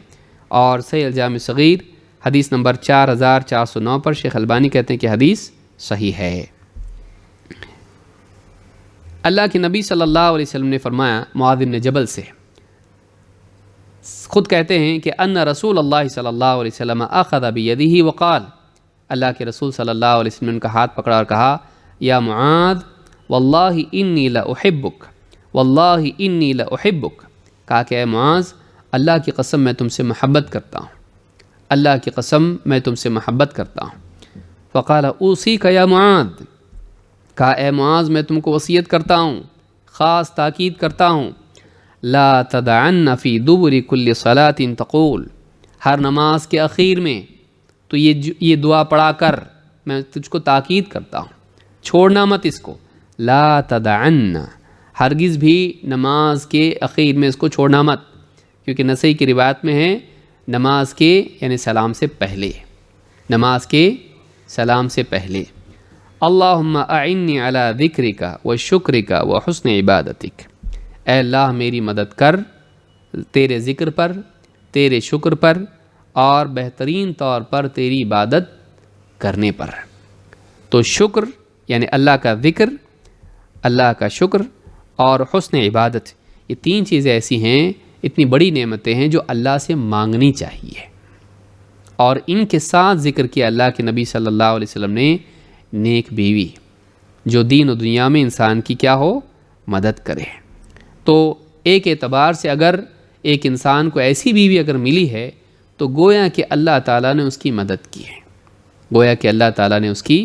اور صحیح الجامع صغیر حدیث نمبر 4409 پر شیخ البانی کہتے ہیں کہ حدیث صحیح ہے۔ اللہ کے نبی صلی اللہ علیہ وسلم نے فرمایا معاذ بن جبل سے، خود کہتے ہیں کہ ان رسول اللہ صلی اللہ علیہ وسلم اخذ بیدہ وقال، اللہ کے رسول صلی اللہ علیہ وسلم نے ان کا ہاتھ پکڑا اور کہا یا معاذ واللہ انی لاحبک واللہ انی لاحبک، کہا کہ اے معاذ اللہ کی قسم میں تم سے محبت کرتا ہوں، اللہ کی قسم میں تم سے محبت کرتا ہوں۔ فقال اوصیک یا معاذ، کہا اے معاذ میں تم کو وصیت کرتا ہوں، خاص تاکید کرتا ہوں، لا تدعن فی دبر کل صلاۃ تقول، ہر نماز کے اخیر میں تو یہ دعا پڑھا کر، میں تجھ کو تاکید کرتا ہوں، چھوڑنا مت اس کو، لا تدعن، ہرگز بھی نماز کے اخیر میں اس کو چھوڑنا مت، کیونکہ نسائی کی روایت میں ہے نماز کے یعنی سلام سے پہلے، نماز کے سلام سے پہلے، اللہم اعنی علی ذکرک و شکرک و حسن عبادتک، اے اللہ میری مدد کر تیرے ذکر پر، تیرے شکر پر اور بہترین طور پر تیری عبادت کرنے پر۔ تو شکر یعنی اللہ کا ذکر، اللہ کا شکر اور حسن عبادت، یہ تین چیزیں ایسی ہیں، اتنی بڑی نعمتیں ہیں جو اللہ سے مانگنی چاہیے، اور ان کے ساتھ ذکر کیا اللہ کے نبی صلی اللہ علیہ وسلم نے نیک بیوی، جو دین و دنیا میں انسان کی کیا ہو، مدد کرے۔ تو ایک اعتبار سے اگر ایک انسان کو ایسی بیوی اگر ملی ہے تو گویا کہ اللہ تعالیٰ نے اس کی مدد کی ہے، گویا کہ اللہ تعالیٰ نے اس کی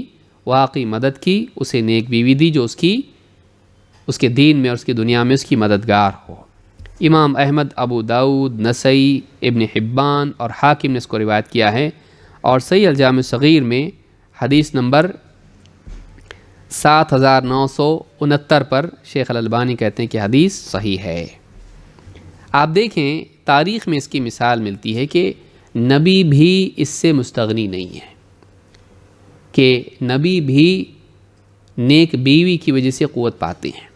واقعی مدد کی، اسے نیک بیوی دی جو اس کے دین میں اور اس کی دنیا میں اس کی مددگار ہو۔ امام احمد، ابو داؤد، نسائی، ابن حبان اور حاکم نے اس کو روایت کیا ہے، اور صحیح الجامع الصغیر میں حدیث نمبر 7969 پر شیخ الالبانی کہتے ہیں کہ حدیث صحیح ہے۔ آپ دیکھیں تاریخ میں اس کی مثال ملتی ہے کہ نبی بھی اس سے مستغنی نہیں ہے، کہ نبی بھی نیک بیوی کی وجہ سے قوت پاتے ہیں۔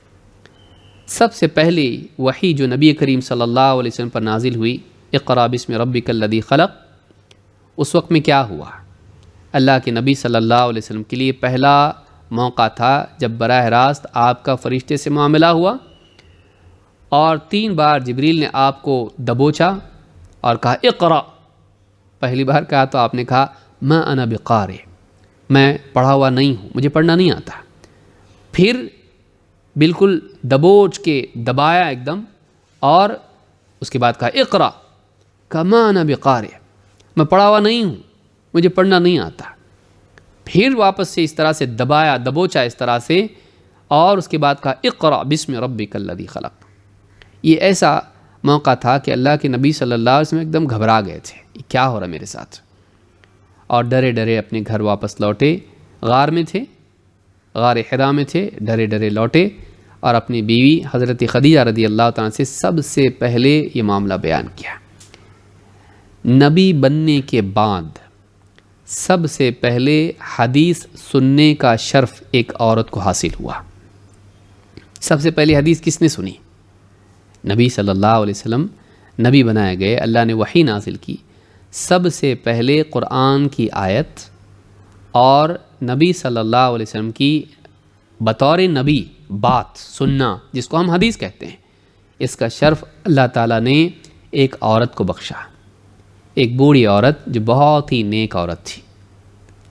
سب سے پہلے وحی جو نبی کریم صلی اللہ علیہ وسلم پر نازل ہوئی، اقرأ بسم ربک الذی خلق، اس وقت میں کیا ہوا؟ اللہ کے نبی صلی اللہ علیہ وسلم کے لیے پہلا موقع تھا جب براہ راست آپ کا فرشتے سے معاملہ ہوا، اور 3 بار جبریل نے آپ کو دبوچا اور کہا اقرأ۔ پہلی بار کہا تو آپ نے کہا ما انا بقارئ، میں پڑھا ہوا نہیں ہوں، مجھے پڑھنا نہیں آتا۔ پھر بالکل دبوچ کے دبایا ایک دم، اور اس کے بعد کہا اقرأ، کہا ما انا بقارئ، میں پڑھا ہوا نہیں ہوں، مجھے پڑھنا نہیں آتا۔ پھر واپس سے اس طرح سے دبایا، دبوچا اس طرح سے، اور اس کے بعد کہا اقرأ بسم ربک الذی خلق۔ یہ ایسا موقع تھا کہ اللہ کے نبی صلی اللہ علیہ وسلم ایک دم گھبرا گئے تھے، یہ کیا ہو رہا میرے ساتھ، اور ڈرے ڈرے اپنے گھر واپس لوٹے، غار میں تھے، غار حرا میں تھے، ڈرے ڈرے لوٹے، اور اپنی بیوی حضرت خدیجہ رضی اللہ تعالیٰ سے سب سے پہلے یہ معاملہ بیان کیا۔ نبی بننے کے بعد سب سے پہلے حدیث سننے کا شرف ایک عورت کو حاصل ہوا۔ سب سے پہلے حدیث کس نے سنی؟ نبی صلی اللہ علیہ وسلم نبی بنائے گئے، اللہ نے وحی نازل کی، سب سے پہلے قرآن کی آیت اور نبی صلی اللہ علیہ وسلم کی بطور نبی بات سننا، جس کو ہم حدیث کہتے ہیں، اس کا شرف اللہ تعالیٰ نے ایک عورت کو بخشا، ایک بوڑھی عورت جو بہت ہی نیک عورت تھی،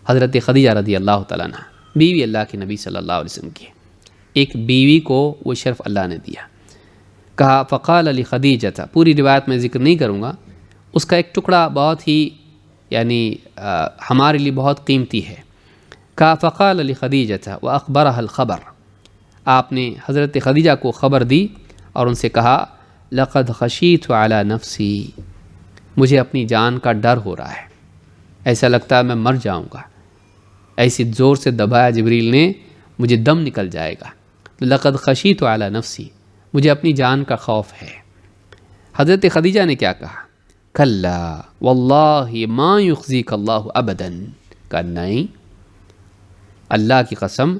حضرت خدیجہ رضی اللہ تعالیٰ عنہ، بیوی اللہ کے نبی صلی اللہ علیہ وسلم کی، ایک بیوی کو وہ شرف اللہ نے دیا۔ کہا فقال علی خدیجہ، پوری روایت میں ذکر نہیں کروں گا، اس کا ایک ٹکڑا بہت ہی یعنی ہمارے لیے بہت قیمتی ہے۔ کہا فقال علی خدیجہ واخبرها الخبر، آپ نے حضرت خدیجہ کو خبر دی اور ان سے کہا لقد خشیت علی نفسی، مجھے اپنی جان کا ڈر ہو رہا ہے، ایسا لگتا ہے میں مر جاؤں گا، ایسی زور سے دبایا جبریل نے، مجھے دم نکل جائے گا، لقد خشیت علی نفسی، مجھے اپنی جان کا خوف ہے۔ حضرت خدیجہ نے کیا کہا؟ کلا واللہ ما یخزیک اللہ ابدا، کہا نہیں، اللہ کی قسم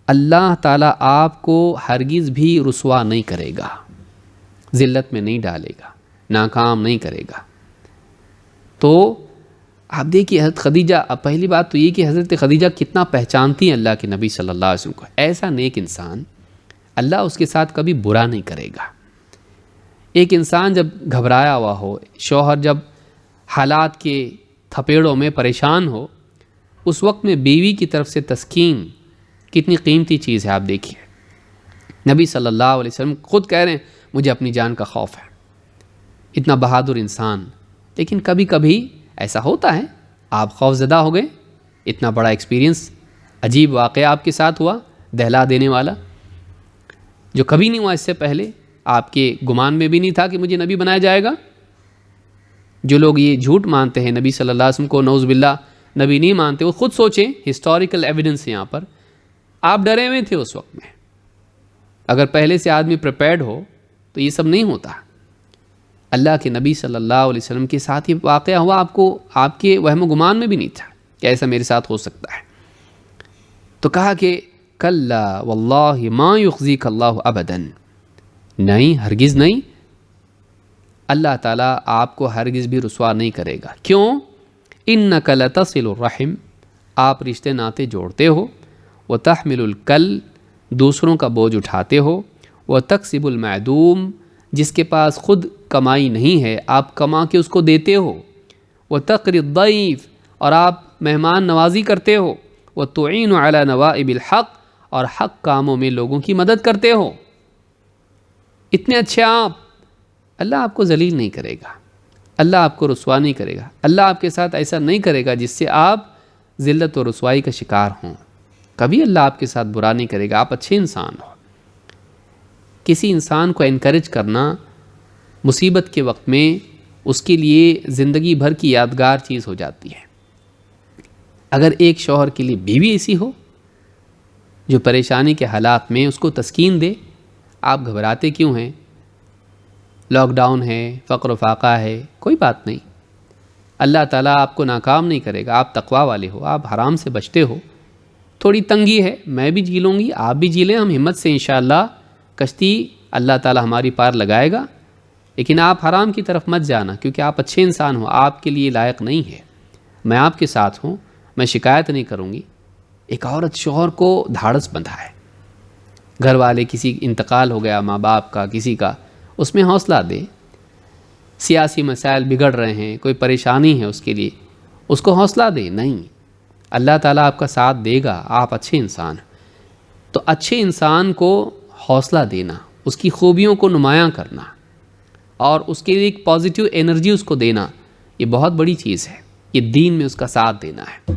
اللہ تعالیٰ آپ کو ہرگز بھی رسوا نہیں کرے گا، ذلت میں نہیں ڈالے گا، ناکام نہیں کرے گا۔ تو آپ دیکھیے حضرت خدیجہ، پہلی بات تو یہ کہ حضرت خدیجہ کتنا پہچانتی ہیں اللہ کے نبی صلی اللہ علیہ وسلم کو، ایسا نیک انسان اللہ اس کے ساتھ کبھی برا نہیں کرے گا۔ ایک انسان جب گھبرایا ہوا ہو، شوہر جب حالات کے تھپیڑوں میں پریشان ہو، اس وقت میں بیوی کی طرف سے تسکین کتنی قیمتی چیز ہے. آپ دیکھیے نبی صلی اللہ علیہ وسلم خود کہہ رہے ہیں مجھے اپنی جان کا خوف ہے. اتنا بہادر انسان، لیکن کبھی کبھی ایسا ہوتا ہے آپ خوف زدہ ہو گئے. اتنا بڑا ایکسپیرینس، عجیب واقعہ آپ کے ساتھ ہوا، دہلا دینے والا، جو کبھی نہیں ہوا اس سے پہلے، آپ کے گمان میں بھی نہیں تھا کہ مجھے نبی بنایا جائے گا. جو لوگ یہ جھوٹ مانتے ہیں نبی صلی اللہ علیہ وسلم کو نعوذ باللہ نبی نہیں مانتے، وہ خود سوچیں، ہسٹوریکل ایویڈنس ہے یہاں پر. آپ ڈرے ہوئے تھے اس وقت میں. اگر پہلے سے آدمی پریپیئرڈ ہو تو یہ سب نہیں ہوتا. اللہ کے نبی صلی اللہ علیہ وسلم کے ساتھ یہ واقعہ ہوا، آپ کے وہم و گمان میں بھی نہیں تھا کہ ایسا میرے ساتھ ہو سکتا ہے. تو کہا کہ کلا واللہ ما یخزیک اللہ ابدا، نہیں ہرگز نہیں، اللہ تعالیٰ آپ کو ہرگز بھی رسوا نہیں کرے گا. کیوں؟ انک لتصل الرحم، آپ رشتے ناتے جوڑتے ہو، وتحمل الکل، دوسروں کا بوجھ اٹھاتے ہو، وتکسب المعدوم، جس کے پاس خود کمائی نہیں ہے آپ کما کے اس کو دیتے ہو، وتقری الضیف، اور آپ مہمان نوازی کرتے ہو، وتعین علی نوائب الحق، اور حق کاموں میں لوگوں کی مدد کرتے ہو. اتنے اچھے آپ، اللہ آپ کو ذلیل نہیں کرے گا، اللہ آپ کو رسوا نہیں کرے گا، اللہ آپ کے ساتھ ایسا نہیں کرے گا جس سے آپ ذلت و رسوائی کا شکار ہوں. کبھی اللہ آپ کے ساتھ برا نہیں کرے گا، آپ اچھے انسان ہو. کسی انسان کو انکریج کرنا مصیبت کے وقت میں اس کے لیے زندگی بھر کی یادگار چیز ہو جاتی ہے. اگر ایک شوہر کے لیے بیوی ایسی ہو جو پریشانی کے حالات میں اس کو تسکین دے، آپ گھبراتے کیوں ہیں؟ لاک ڈاؤن ہے، فقر و فاقہ ہے، کوئی بات نہیں، اللہ تعالیٰ آپ کو ناکام نہیں کرے گا. آپ تقویٰ والے ہو، آپ حرام سے بچتے ہو. تھوڑی تنگی ہے، میں بھی جی لوں گی، آپ بھی جی لیں، ہم ہمت سے انشاءاللہ کشتی اللہ تعالیٰ ہماری پار لگائے گا. لیکن آپ حرام کی طرف مت جانا، کیونکہ آپ اچھے انسان ہو، آپ کے لیے لائق نہیں ہے. میں آپ کے ساتھ ہوں، میں شکایت نہیں کروں گی. ایک عورت شوہر کو دھاڑس بندھا ہے، گھر والے کسی انتقال ہو گیا، ماں باپ کا، کسی کا، اس میں حوصلہ دے. سیاسی مسائل بگڑ رہے ہیں، کوئی پریشانی ہے اس کے لیے، اس کو حوصلہ دے. نہیں، اللہ تعالیٰ آپ کا ساتھ دے گا، آپ اچھے انسان. تو اچھے انسان کو حوصلہ دینا، اس کی خوبیوں کو نمایاں کرنا اور اس کے لیے ایک پازیٹیو انرجی اس کو دینا، یہ بہت بڑی چیز ہے. یہ دین میں اس کا ساتھ دینا ہے.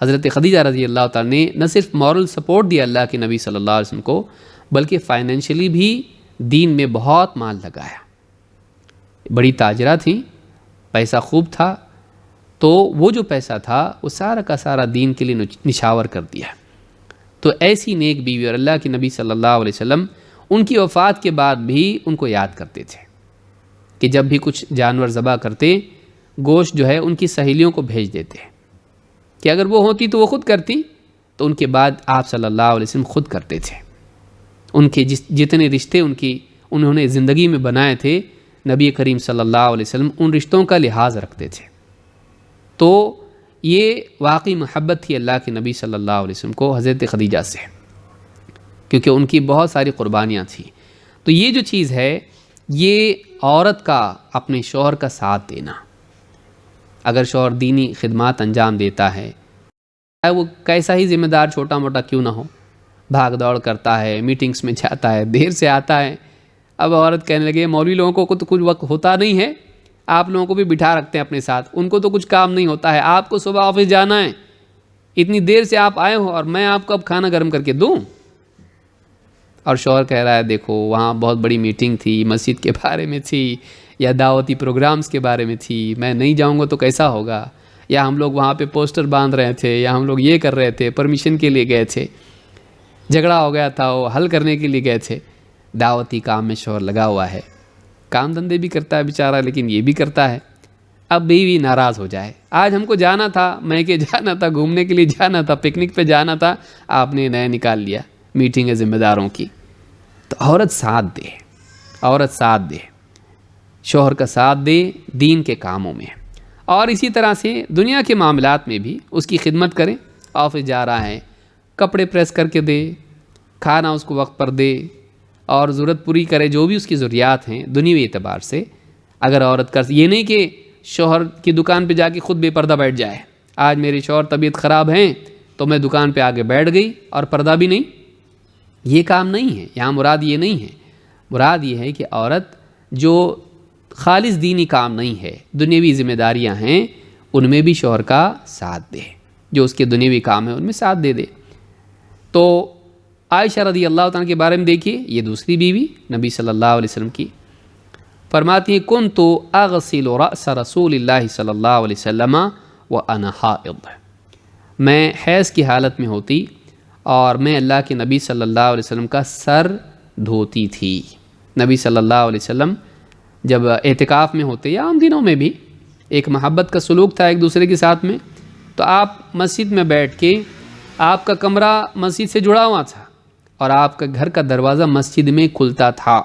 حضرت خدیجہ رضی اللہ تعالیٰ نے نہ صرف مورل سپورٹ دیا اللہ کے نبی صلی اللہ علیہ وسلم کو، بلکہ فائنینشلی بھی دین میں بہت مال لگایا. بڑی تاجرہ تھیں، پیسہ خوب تھا، تو وہ جو پیسہ تھا وہ سارا کا سارا دین کے لیے نچھاور کر دیا. تو ایسی نیک بیوی، اور اللہ کے نبی صلی اللہ علیہ وسلم ان کی وفات کے بعد بھی ان کو یاد کرتے تھے کہ جب بھی کچھ جانور ذبح کرتے، گوشت جو ہے ان کی سہیلیوں کو بھیج دیتے کہ اگر وہ ہوتی تو وہ خود کرتی، تو ان کے بعد آپ صلی اللہ علیہ وسلم خود کرتے تھے. ان کے جتنے رشتے انہوں نے زندگی میں بنائے تھے، نبی کریم صلی اللہ علیہ وسلم ان رشتوں کا لحاظ رکھتے تھے. تو یہ واقعی محبت تھی اللہ کے نبی صلی اللہ علیہ وسلم کو حضرت خدیجہ سے، کیونکہ ان کی بہت ساری قربانیاں تھیں. تو یہ جو چیز ہے، یہ عورت کا اپنے شوہر کا ساتھ دینا. اگر شوہر دینی خدمات انجام دیتا ہے، چاہے وہ کیسا ہی ذمہ دار چھوٹا موٹا کیوں نہ ہو، بھاگ دوڑ کرتا ہے، میٹنگز میں جاتا ہے، دیر سے آتا ہے. اب عورت کہنے لگے مولوی لوگوں کو تو کچھ وقت ہوتا نہیں ہے، آپ لوگوں کو بھی بٹھا رکھتے ہیں اپنے ساتھ، ان کو تو کچھ کام نہیں ہوتا ہے، آپ کو صبح آفس جانا ہے، اتنی دیر سے آپ آئے ہو اور میں آپ کو اب کھانا گرم کر کے دوں. اور شوہر کہہ رہا ہے دیکھو وہاں بہت بڑی میٹنگ تھی، مسجد کے بارے میں تھی یا دعوتی پروگرامز کے بارے میں تھی، میں نہیں جاؤں گا تو کیسا ہوگا، یا ہم لوگ وہاں پہ پوسٹر باندھ رہے تھے، یا ہم لوگ یہ کر رہے تھے، پرمیشن کے لیے گئے تھے، جھگڑا ہو گیا تھا وہ حل کرنے کے لیے گئے تھے. دعوتی کام میں شوہر لگا ہوا ہے، کام دھندے بھی کرتا ہے بیچارہ، لیکن یہ بھی کرتا ہے. اب بیوی ناراض ہو جائے، آج ہم کو جانا تھا، میکے جانا تھا، گھومنے کے لیے جانا تھا، پکنک پہ جانا تھا، آپ نے نیا نکال لیا میٹنگ ہے ذمہ داروں کی. تو عورت ساتھ دے، عورت ساتھ دے، شوہر کا ساتھ دے دین کے کاموں میں. اور اسی طرح سے دنیا کے معاملات میں بھی اس کی خدمت کریں. آفس جا رہا ہے، کپڑے پریس کر کے دے، کھانا اس کو وقت پر دے، اور ضرورت پوری کرے جو بھی اس کی ضروریات ہیں دنیوی اعتبار سے. اگر عورت کر، یہ نہیں کہ شوہر کی دکان پہ جا کے خود بے پردہ بیٹھ جائے، آج میرے شوہر طبیعت خراب ہیں تو میں دکان پہ آگے بیٹھ گئی اور پردہ بھی نہیں، یہ کام نہیں ہے، یہاں مراد یہ نہیں ہے۔ مراد یہ ہے کہ عورت جو خالص دینی کام نہیں ہے، دنیاوی ذمہ داریاں ہیں، ان میں بھی شوہر کا ساتھ دے، جو اس کے دنیاوی کام ہے ان میں ساتھ دے دے۔ تو عائشہ رضی اللہ تعالیٰ کے بارے میں دیکھیے، یہ دوسری بیوی نبی صلی اللہ علیہ وسلم کی، فرماتی ہیں کنت اغسل رأس رسول اللہ صلی اللہ علیہ وسلم وانا حائض، میں حیض کی حالت میں ہوتی اور میں اللہ کے نبی صلی اللہ علیہ وسلم کا سر دھوتی تھی۔ نبی صلی اللہ علیہ وسلم جب اعتکاف میں ہوتے یا عام دنوں میں بھی ایک محبت کا سلوک تھا ایک دوسرے کے ساتھ میں، تو آپ مسجد میں بیٹھ کے، آپ کا کمرہ مسجد سے جڑا ہوا تھا اور آپ کا گھر کا دروازہ مسجد میں کھلتا تھا،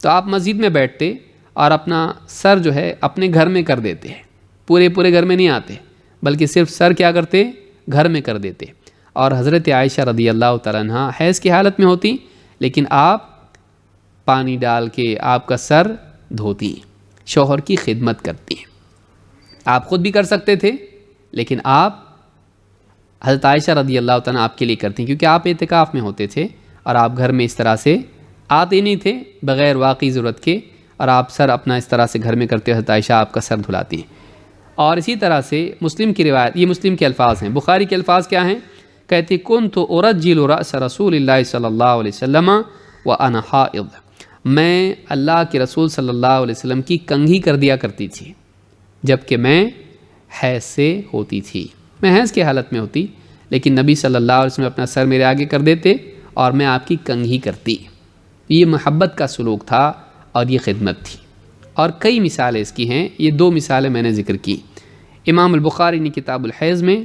تو آپ مسجد میں بیٹھتے اور اپنا سر جو ہے اپنے گھر میں کر دیتے، پورے گھر میں نہیں آتے بلکہ صرف سر کیا کرتے، گھر میں کر دیتے۔ اور حضرت عائشہ رضی اللہ تعالیٰ عنہ حیض کی حالت میں ہوتی لیکن آپ پانی ڈال کے آپ کا سر دھوتی، شوہر کی خدمت کرتی۔ آپ خود بھی کر سکتے تھے لیکن آپ حضرت عائشہ رضی اللہ تعالیٰ آپ کے لیے کرتی کیونکہ آپ اعتکاف میں ہوتے تھے اور آپ گھر میں اس طرح سے آتے نہیں تھے بغیر واقعی ضرورت کے، اور آپ سر اپنا اس طرح سے گھر میں کرتے، حضرت عائشہ آپ کا سر دھلاتی ہیں۔ اور اسی طرح سے مسلم کی روایت، یہ مسلم کے الفاظ ہیں، بخاری کے الفاظ کیا ہیں؟ کہتی کنت ارجل رأس رسول اللہ صلی اللہ علیہ وسلم وانا حائض، میں اللہ کے رسول صلی اللہ علیہ وسلم کی کنگھی کر دیا کرتی تھی جبکہ میں حیض سے ہوتی تھی، میں حیض کی حالت میں ہوتی لیکن نبی صلی اللہ علیہ وسلم اپنا سر میرے آگے کر دیتے اور میں آپ کی کنگھی کرتی۔ یہ محبت کا سلوک تھا اور یہ خدمت تھی، اور کئی مثالیں اس کی ہیں، یہ 2 مثالیں میں نے ذکر کی۔ امام البخاری نے کتاب الحیض میں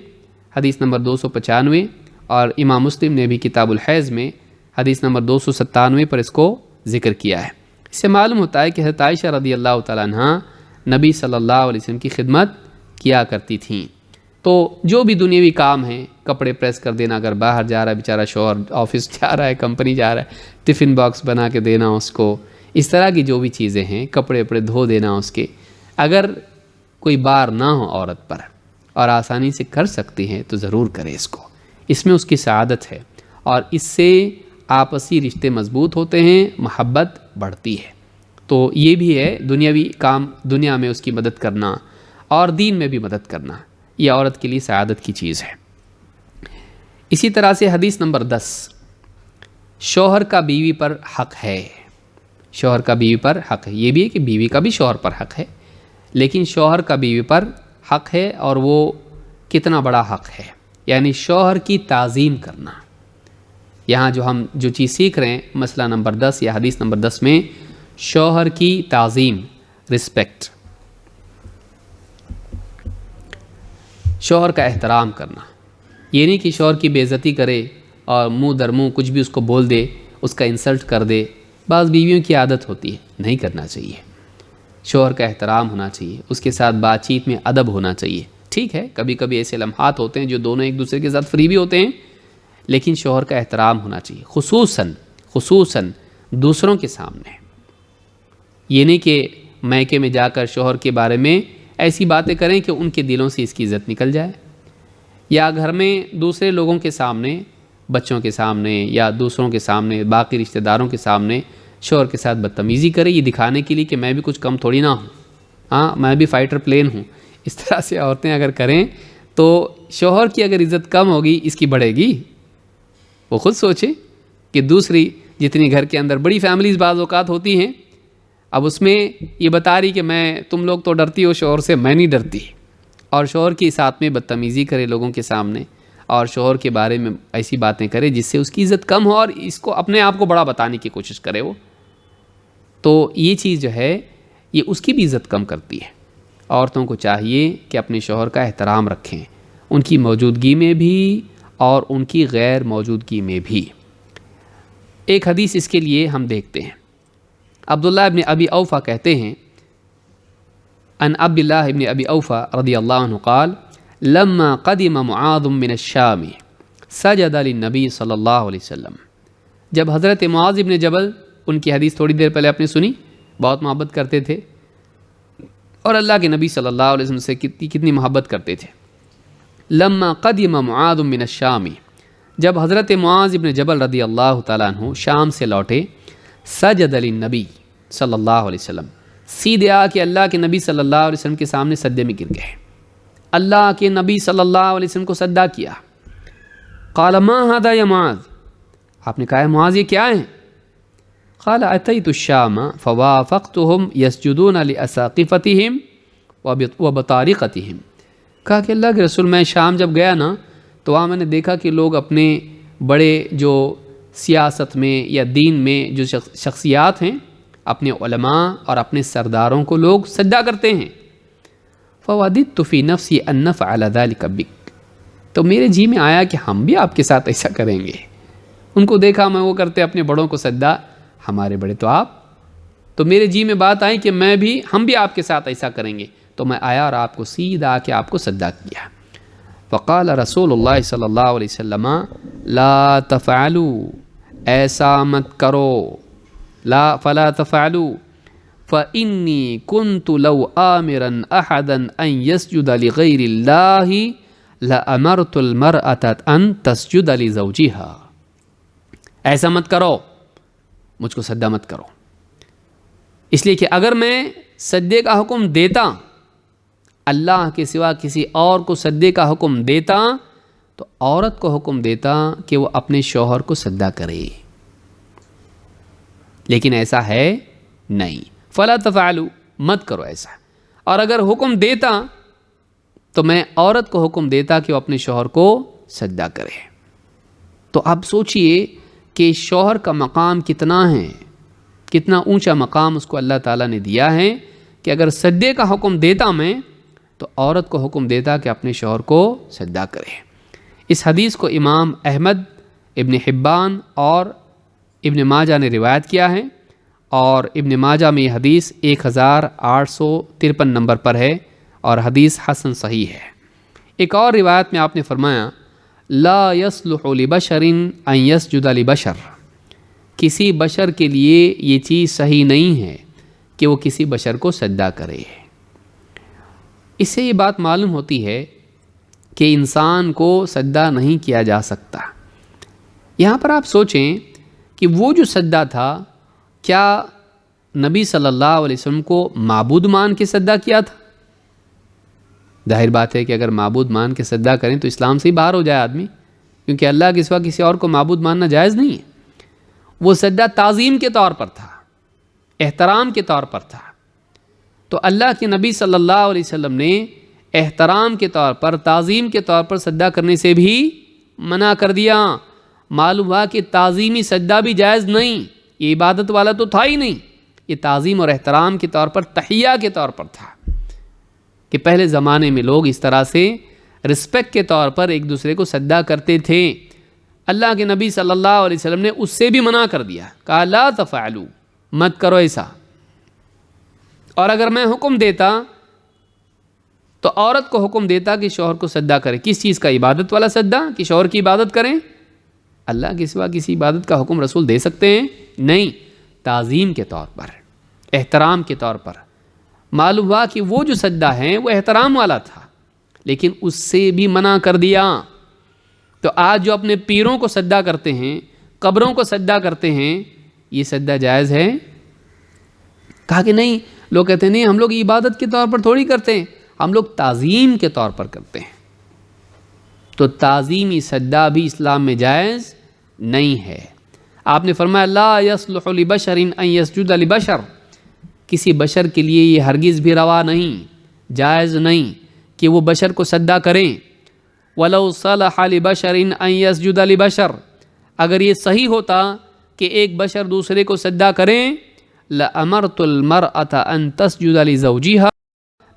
حدیث نمبر 295 اور امام مسلم نے بھی کتاب الحیض میں حدیث نمبر 297 پر اس کو ذکر کیا ہے۔ اس سے معلوم ہوتا ہے کہ حضرت عائشہ رضی اللہ تعالیٰ عنہ نبی صلی اللہ علیہ وسلم کی خدمت کیا کرتی تھیں۔ تو جو بھی دنیاوی کام ہیں، کپڑے پریس کر دینا، اگر باہر جا رہا ہے بیچارہ شوہر، آفس جا رہا ہے، کمپنی جا رہا ہے، ٹفن باکس بنا کے دینا اس کو، اس طرح کی جو بھی چیزیں ہیں، کپڑے دھو دینا اس کے، اگر کوئی بار نہ ہو عورت پر اور آسانی سے کر سکتی ہیں تو ضرور کرے اس کو، اس میں اس کی سعادت ہے اور اس سے آپسی رشتے مضبوط ہوتے ہیں، محبت بڑھتی ہے۔ تو یہ بھی ہے دنیاوی کام، دنیا میں اس کی مدد کرنا اور دین میں بھی مدد کرنا، یہ عورت کے لیے سعادت کی چیز ہے۔ اسی طرح سے حدیث نمبر 10، شوہر کا بیوی پر حق ہے، شوہر کا بیوی پر حق ہے، یہ بھی ہے کہ بیوی کا بھی شوہر پر حق ہے، لیکن شوہر کا بیوی پر حق ہے اور وہ کتنا بڑا حق ہے، یعنی شوہر کی تعظیم کرنا۔ یہاں جو چیز سیکھ رہے ہیں مسئلہ نمبر 10 یا حدیث نمبر 10 میں، شوہر کی تعظیم، رسپیکٹ، شوہر کا احترام کرنا، یہ نہیں کہ شوہر کی بے عزتی کرے اور منہ در منہ کچھ بھی اس کو بول دے، اس کا انسلٹ کر دے، بعض بیویوں کی عادت ہوتی ہے، نہیں کرنا چاہیے۔ شوہر کا احترام ہونا چاہیے، اس کے ساتھ بات چیت میں ادب ہونا چاہیے۔ ٹھیک ہے کبھی کبھی ایسے لمحات ہوتے ہیں جو دونوں ایک دوسرے کے ساتھ فری بھی ہوتے ہیں، لیکن شوہر کا احترام ہونا چاہیے، خصوصاً دوسروں کے سامنے۔ یہ نہیں کہ میکے میں جا کر شوہر کے بارے میں ایسی باتیں کریں کہ ان کے دلوں سے اس کی عزت نکل جائے، یا گھر میں دوسرے لوگوں کے سامنے، بچوں کے سامنے یا دوسروں کے سامنے، باقی رشتہ داروں کے سامنے شوہر کے ساتھ بدتمیزی کرے، یہ دکھانے کے لیے کہ میں بھی کچھ کم تھوڑی نہ ہوں، ہاں میں بھی فائٹر پلین ہوں۔ اس طرح سے عورتیں اگر کریں تو شوہر کی اگر عزت کم ہوگی، اس کی بڑھے گی؟ وہ خود سوچے کہ دوسری جتنی گھر کے اندر بڑی فیملیز بعض اوقات ہوتی ہیں، اب اس میں یہ بتا رہی کہ تم لوگ تو ڈرتی ہو شوہر سے، میں نہیں ڈرتی، اور شوہر کے ساتھ میں بدتمیزی کرے لوگوں کے سامنے اور شوہر کے بارے میں ایسی باتیں کرے جس سے اس کی عزت کم ہو اور اس کو اپنے آپ کو بڑا بتانے کی کوشش کرے وہ، تو یہ چیز جو ہے یہ اس کی بھی عزت کم کرتی ہے۔ عورتوں کو چاہیے کہ اپنے شوہر کا احترام رکھیں، ان کی موجودگی میں بھی اور ان کی غیر موجودگی میں بھی۔ ایک حدیث اس کے لیے ہم دیکھتے ہیں، عبداللہ ابن ابی اوفا کہتے ہیں، ان عبداللہ ابن ابی اوفا رضی اللہ عنہ قال لما قدم معاذ من الشام سجد للنبی صلی اللہ علیہ وسلم، جب حضرت معاذ ابن جبل، ان کی حدیث تھوڑی دیر پہلے آپ نے سنی، بہت محبت کرتے تھے اور اللہ کے نبی صلی اللہ علیہ وسلم سے کتنی محبت کرتے تھے، لما قدم معاذ من الشام، جب حضرت معاذ بن جبل رضی اللہ تعالیٰ عنہ شام سے لوٹے، سجد للنبی صلی اللہ علیہ وسلم، سیدھے آ کے اللہ کے نبی صلی اللہ علیہ وسلم کے سامنے سجدے میں گر گئے، اللہ کے نبی صلی اللہ علیہ وسلم کو سجدہ کیا۔ قال ما هذا یا معاذ، آپ نے کہا ہے معاذ یہ کیا ہیں؟ قال اتیت الشام فوافقتهم یسجدون لاساقفتهم وبطارقتهم، کہا کہ اللہ کے رسول میں شام جب گیا نا تو وہاں میں نے دیکھا کہ لوگ اپنے بڑے جو سیاست میں یا دین میں جو شخصیات ہیں، اپنے علماء اور اپنے سرداروں کو لوگ سجدہ کرتے ہیں۔ فوددت فی نفسی ان نفعل ذلک بک، تو میرے جی میں آیا کہ ہم بھی آپ کے ساتھ ایسا کریں گے۔ ان کو دیکھا میں وہ کرتے اپنے بڑوں کو سجدہ، ہمارے بڑے تو آپ، تو میرے جی میں بات آئی کہ ہم بھی آپ کے ساتھ ایسا کریں گے، تو میں آیا اور آپ کو سیدھا آ کے آپ کو سجدہ کیا۔ فقال رسول اللہ صلی اللہ علیہ وسلم لا تفعلوا، ایسا مت کرو، فلا تفعلوا فإنی کنت لو آمرا احدا ان یسجد لغیر اللہ لأمرت المرأة ان تسجد لزوجها، ایسا مت کرو، مجھ کو سجدہ مت کرو، اس لیے کہ اگر میں سجدے کا حکم دیتا، اللہ کے سوا کسی اور کو سجدے کا حکم دیتا، تو عورت کو حکم دیتا کہ وہ اپنے شوہر کو سجدہ کرے، لیکن ایسا ہے نہیں۔ فلا تفعلوا، مت کرو ایسا، اور اگر حکم دیتا تو میں عورت کو حکم دیتا کہ وہ اپنے شوہر کو سجدہ کرے۔ تو آپ سوچئے کہ شوہر کا مقام کتنا ہے، کتنا اونچا مقام اس کو اللہ تعالیٰ نے دیا ہے کہ اگر سجدے کا حکم دیتا میں تو عورت کو حکم دیتا کہ اپنے شوہر کو سجدہ کرے۔ اس حدیث کو امام احمد، ابن حبان اور ابن ماجہ نے روایت کیا ہے، اور ابن ماجہ میں یہ حدیث 1853 نمبر پر ہے اور حدیث حسن صحیح ہے۔ ایک اور روایت میں آپ نے فرمایا لا يصلح لبشر ان يسجد لبشر، کسی بشر کے لیے یہ چیز صحیح نہیں ہے کہ وہ کسی بشر کو سجدہ کرے۔ اس سے یہ بات معلوم ہوتی ہے کہ انسان کو سجدہ نہیں کیا جا سکتا۔ یہاں پر آپ سوچیں کہ وہ جو سجدہ تھا، کیا نبی صلی اللہ علیہ وسلم کو معبود مان کے سجدہ کیا تھا؟ ظاہر بات ہے کہ اگر معبود مان کے سجدہ کریں تو اسلام سے ہی باہر ہو جائے آدمی، کیونکہ اللہ کے سوا کسی اور کو معبود ماننا جائز نہیں ہے۔ وہ سجدہ تعظیم کے طور پر تھا، احترام کے طور پر تھا، تو اللہ کے نبی صلی اللہ علیہ وسلم نے احترام کے طور پر، تعظیم کے طور پر سجدہ کرنے سے بھی منع کر دیا۔ معلوم ہوا کہ تعظیمی سجدہ بھی جائز نہیں، یہ عبادت والا تو تھا ہی نہیں، یہ تعظیم اور احترام کے طور پر، تحیہ کے طور پر تھا، کہ پہلے زمانے میں لوگ اس طرح سے رسپیکٹ کے طور پر ایک دوسرے کو سجدہ کرتے تھے۔ اللہ کے نبی صلی اللہ علیہ وسلم نے اس سے بھی منع کر دیا، کہا لا تفعلوا، مت کرو ایسا، اور اگر میں حکم دیتا تو عورت کو حکم دیتا کہ شوہر کو سجدہ کرے۔ کس چیز کا؟ عبادت والا سجدہ، کہ شوہر کی عبادت کریں؟ اللہ کے سوا کسی عبادت کا حکم رسول دے سکتے ہیں؟ نہیں، تعظیم کے طور پر، احترام کے طور پر۔ معلوم ہوا کہ وہ جو سجدہ ہے وہ احترام والا تھا، لیکن اس سے بھی منع کر دیا۔ تو آج جو اپنے پیروں کو سجدہ کرتے ہیں، قبروں کو سجدہ کرتے ہیں، یہ سجدہ جائز ہے؟ کہا کہ نہیں، لوگ کہتے ہیں نہیں، ہم لوگ عبادت کے طور پر تھوڑی کرتے ہیں، ہم لوگ تعظیم کے طور پر کرتے ہیں۔ تو تعظیمی سجدہ بھی اسلام میں جائز نہیں ہے۔ آپ نے فرمایا لا يصلح لبشر ان يسجد لبشر، کسی بشر کے لیے یہ ہرگز بھی روا نہیں، جائز نہیں کہ وہ بشر کو سجدہ کریں۔ وَلَوْ صَلَحَ لِبَشَرٍ أَن يَسْجُدَ لِبَشَرٍ، اگر یہ صحیح ہوتا کہ ایک بشر دوسرے کو سجدہ کریں، لَأَمَرْتُ الْمَرْأَةَ أَن تَسْجُدَ لِزَوْجِهَا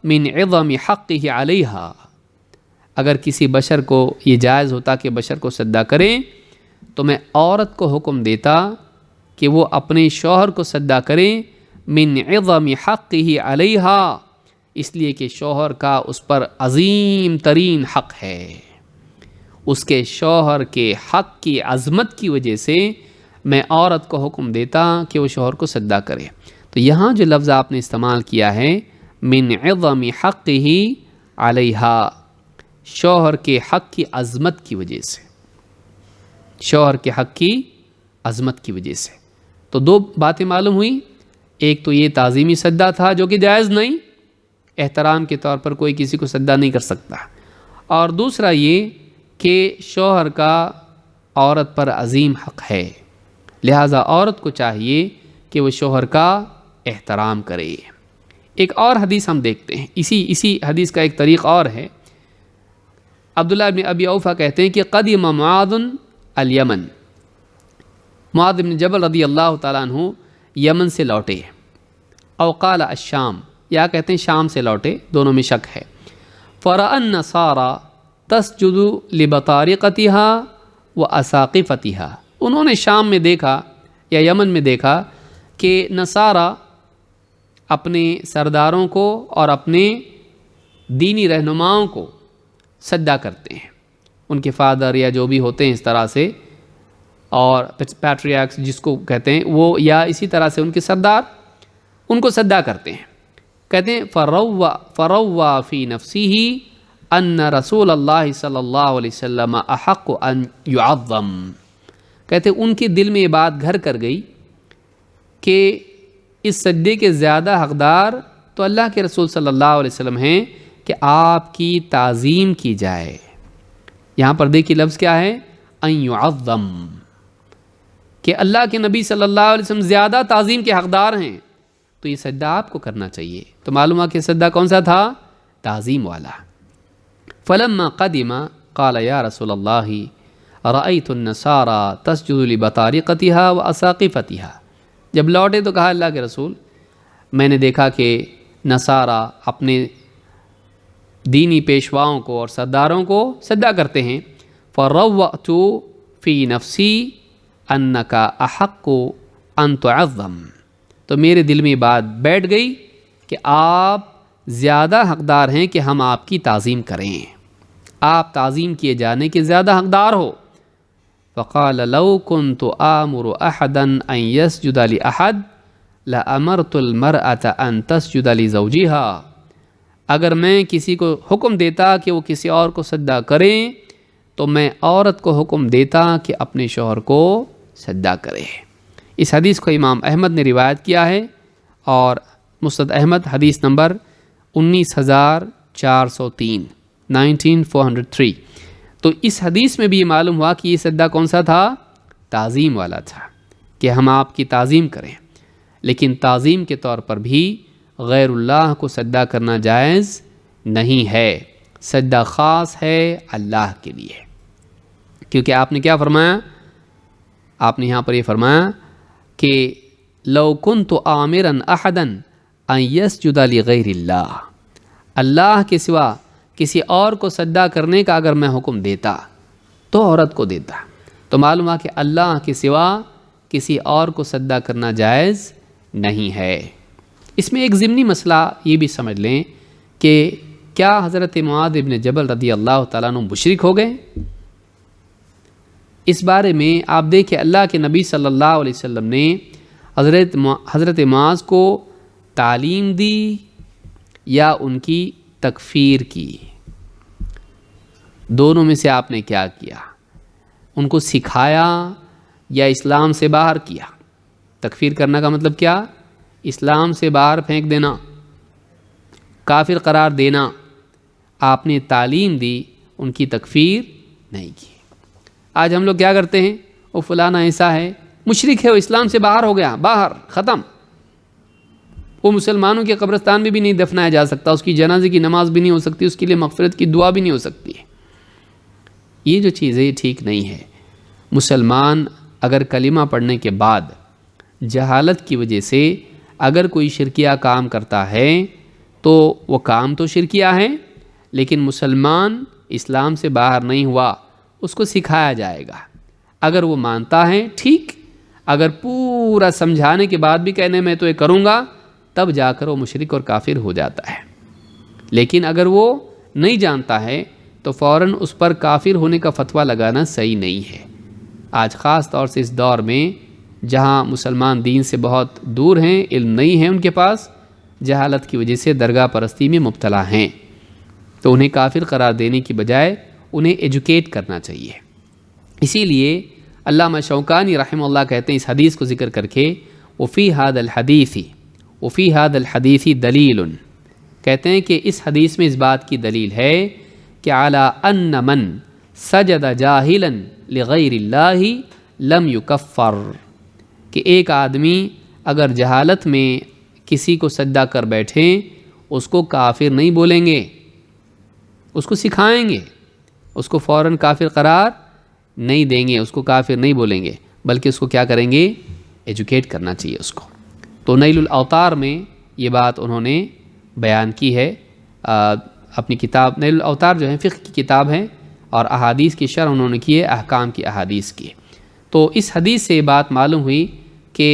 مِنْ عِظَمِ حَقِّهِ عَلَيْهَا، اگر کسی بشر کو یہ جائز ہوتا کہ بشر کو سجدہ کریں تو میں عورت کو حکم دیتا کہ وہ اپنے شوہر کو سجدہ کریں، من عظم حقه علیها، اس لیے کہ شوہر کا اس پر عظیم ترین حق ہے۔ اس کے شوہر کے حق کی عظمت کی وجہ سے میں عورت کو حکم دیتا کہ وہ شوہر کو سجدہ کرے۔ تو یہاں جو لفظ آپ نے استعمال کیا ہے من عظم حقه علیہا، شوہر کے حق کی عظمت کی وجہ سے، شوہر کے حق کی عظمت کی وجہ سے۔ تو دو باتیں معلوم ہوئیں، ایک تو یہ تعظیمی سجدہ تھا جو کہ جائز نہیں، احترام کے طور پر کوئی کسی کو سجدہ نہیں کر سکتا، اور دوسرا یہ کہ شوہر کا عورت پر عظیم حق ہے، لہٰذا عورت کو چاہیے کہ وہ شوہر کا احترام کرے۔ ایک اور حدیث ہم دیکھتے ہیں، اسی حدیث کا ایک طریق اور ہے۔ عبداللہ بن ابی اوفا کہتے ہیں کہ قدم معاذ الیمن، معاذ بن جبل رضی اللہ تعالیٰ عنہ یمن سے لوٹے، او قال الشام، یا کہتے ہیں شام سے لوٹے، دونوں میں شک ہے۔ فرأى النصارى تسجد لبطارقتها واساقفتها، انہوں نے شام میں دیکھا یا یمن میں دیکھا کہ نصارہ اپنے سرداروں کو اور اپنے دینی رہنماؤں کو سجدہ کرتے ہیں، ان کے فادر یا جو بھی ہوتے ہیں اس طرح سے، اور پیٹریاکس جس کو کہتے ہیں وہ، یا اسی طرح سے ان کے سردار ان کو سجدہ کرتے ہیں۔ کہتے ہیں فروّا فی نفسہ ان رسول اللہ صلی اللہ علیہ وسلم احق ان یعظم، کہتے ہیں ان کے دل میں یہ بات گھر کر گئی کہ اس سجدے کے زیادہ حقدار تو اللہ کے رسول صلی اللہ علیہ وسلم ہیں کہ آپ کی تعظیم کی جائے۔ یہاں پر دیکھیے لفظ کیا ہے، ان یعظم، کہ اللہ کے نبی صلی اللہ علیہ وسلم زیادہ تعظیم کے حقدار ہیں، تو یہ سجدہ آپ کو کرنا چاہیے۔ تو معلوم ہے کہ سجدہ کون سا تھا، تعظیم والا۔ فلما قدم قال یا رسول اللہ رأیت النصارى تسجد لبطارقتها واساقفتها، جب لوٹے تو کہا اللہ کے رسول میں نے دیکھا کہ نصارہ اپنے دینی پیشواؤں کو اور سرداروں کو سجدہ کرتے ہیں۔ فروعت فی نفسی انک احق ان تعظم، تو میرے دل میں بات بیٹھ گئی کہ آپ زیادہ حقدار ہیں کہ ہم آپ کی تعظیم کریں، آپ تعظیم کیے جانے کے زیادہ حقدار ہو۔ فقال لو كنت آمر احدا ان يسجد لاحد لامرت المرأة ان تسجد لزوجها، اگر میں کسی کو حکم دیتا کہ وہ کسی اور کو سجدہ کریں تو میں عورت کو حکم دیتا کہ اپنے شوہر کو سجدہ کرے۔ اس حدیث کو امام احمد نے روایت کیا ہے، اور مسند احمد حدیث نمبر 19403 19403۔ تو اس حدیث میں بھی یہ معلوم ہوا کہ یہ سجدہ کون سا تھا، تعظیم والا تھا، کہ ہم آپ کی تعظیم کریں، لیکن تعظیم کے طور پر بھی غیر اللہ کو سجدہ کرنا جائز نہیں ہے، سجدہ خاص ہے اللہ کے لیے، کیونکہ آپ نے کیا فرمایا، آپ نے یہاں پر یہ فرمایا کہ لو کنت آمرا احدا ان یسجد لغیر اللہ، اللہ کے سوا کسی اور کو سجدہ کرنے کا اگر میں حکم دیتا تو عورت کو دیتا۔ تو معلوم ہے کہ اللہ کے سوا کسی اور کو سجدہ کرنا جائز نہیں ہے۔ اس میں ایک ضمنی مسئلہ یہ بھی سمجھ لیں کہ کیا حضرت معاذ بن جبل رضی اللہ تعالیٰ عنہ مشرک ہو گئے؟ اس بارے میں آپ دیکھیں اللہ کے نبی صلی اللہ علیہ وسلم نے حضرت معاذ کو تعلیم دی یا ان کی تکفیر کی، دونوں میں سے آپ نے کیا کیا؟ ان کو سکھایا یا اسلام سے باہر کیا؟ تکفیر کرنا کا مطلب کیا؟ اسلام سے باہر پھینک دینا، کافر قرار دینا۔ آپ نے تعلیم دی، ان کی تکفیر نہیں کی۔ آج ہم لوگ کیا کرتے ہیں، وہ فلانا ایسا ہے، مشرک ہے، وہ اسلام سے باہر ہو گیا، باہر، ختم، وہ مسلمانوں کے قبرستان میں بھی نہیں دفنایا جا سکتا، اس کی جنازے کی نماز بھی نہیں ہو سکتی، اس کے لیے مغفرت کی دعا بھی نہیں ہو سکتی۔ یہ جو چیز ہے یہ ٹھیک نہیں ہے۔ مسلمان اگر کلمہ پڑھنے کے بعد جہالت کی وجہ سے اگر کوئی شرکیہ کام کرتا ہے تو وہ کام تو شرکیہ ہے، لیکن مسلمان اسلام سے باہر نہیں ہوا، اس کو سکھایا جائے گا۔ اگر وہ مانتا ہے ٹھیک، اگر پورا سمجھانے کے بعد بھی کہنے میں تو یہ کروں گا، تب جا کر وہ مشرک اور کافر ہو جاتا ہے۔ لیکن اگر وہ نہیں جانتا ہے تو فوراً اس پر کافر ہونے کا فتویٰ لگانا صحیح نہیں ہے۔ آج خاص طور سے اس دور میں جہاں مسلمان دین سے بہت دور ہیں، علم نہیں ہے ان کے پاس، جہالت کی وجہ سے درگاہ پرستی میں مبتلا ہیں۔ تو انہیں کافر قرار دینے کی بجائے انہیں ایجوکیٹ کرنا چاہیے۔ اسی لیے علامہ شوکانی رحمہ اللہ کہتے ہیں اس حدیث کو ذکر کر کے، وفی هذا الحدیث دلیل، کہتے ہیں کہ اس حدیث میں اس بات کی دلیل ہے کہ علی ان من سجد جاہلا لغیر اللہ لم یکفر، کہ ایک آدمی اگر جہالت میں کسی کو سجدہ کر بیٹھیں اس کو کافر نہیں بولیں گے، اس کو سکھائیں گے، اس کو فوراً کافر قرار نہیں دیں گے، اس کو کافر نہیں بولیں گے، بلکہ اس کو کیا کریں گے؟ ایجوکیٹ کرنا چاہیے اس کو۔ تو نیل الاوطار میں یہ بات انہوں نے بیان کی ہے، اپنی کتاب نیل الاوطار جو ہے فقہ کی کتاب ہے، اور احادیث کی شرح انہوں نے کی ہے، احکام کی احادیث کی۔ تو اس حدیث سے یہ بات معلوم ہوئی کہ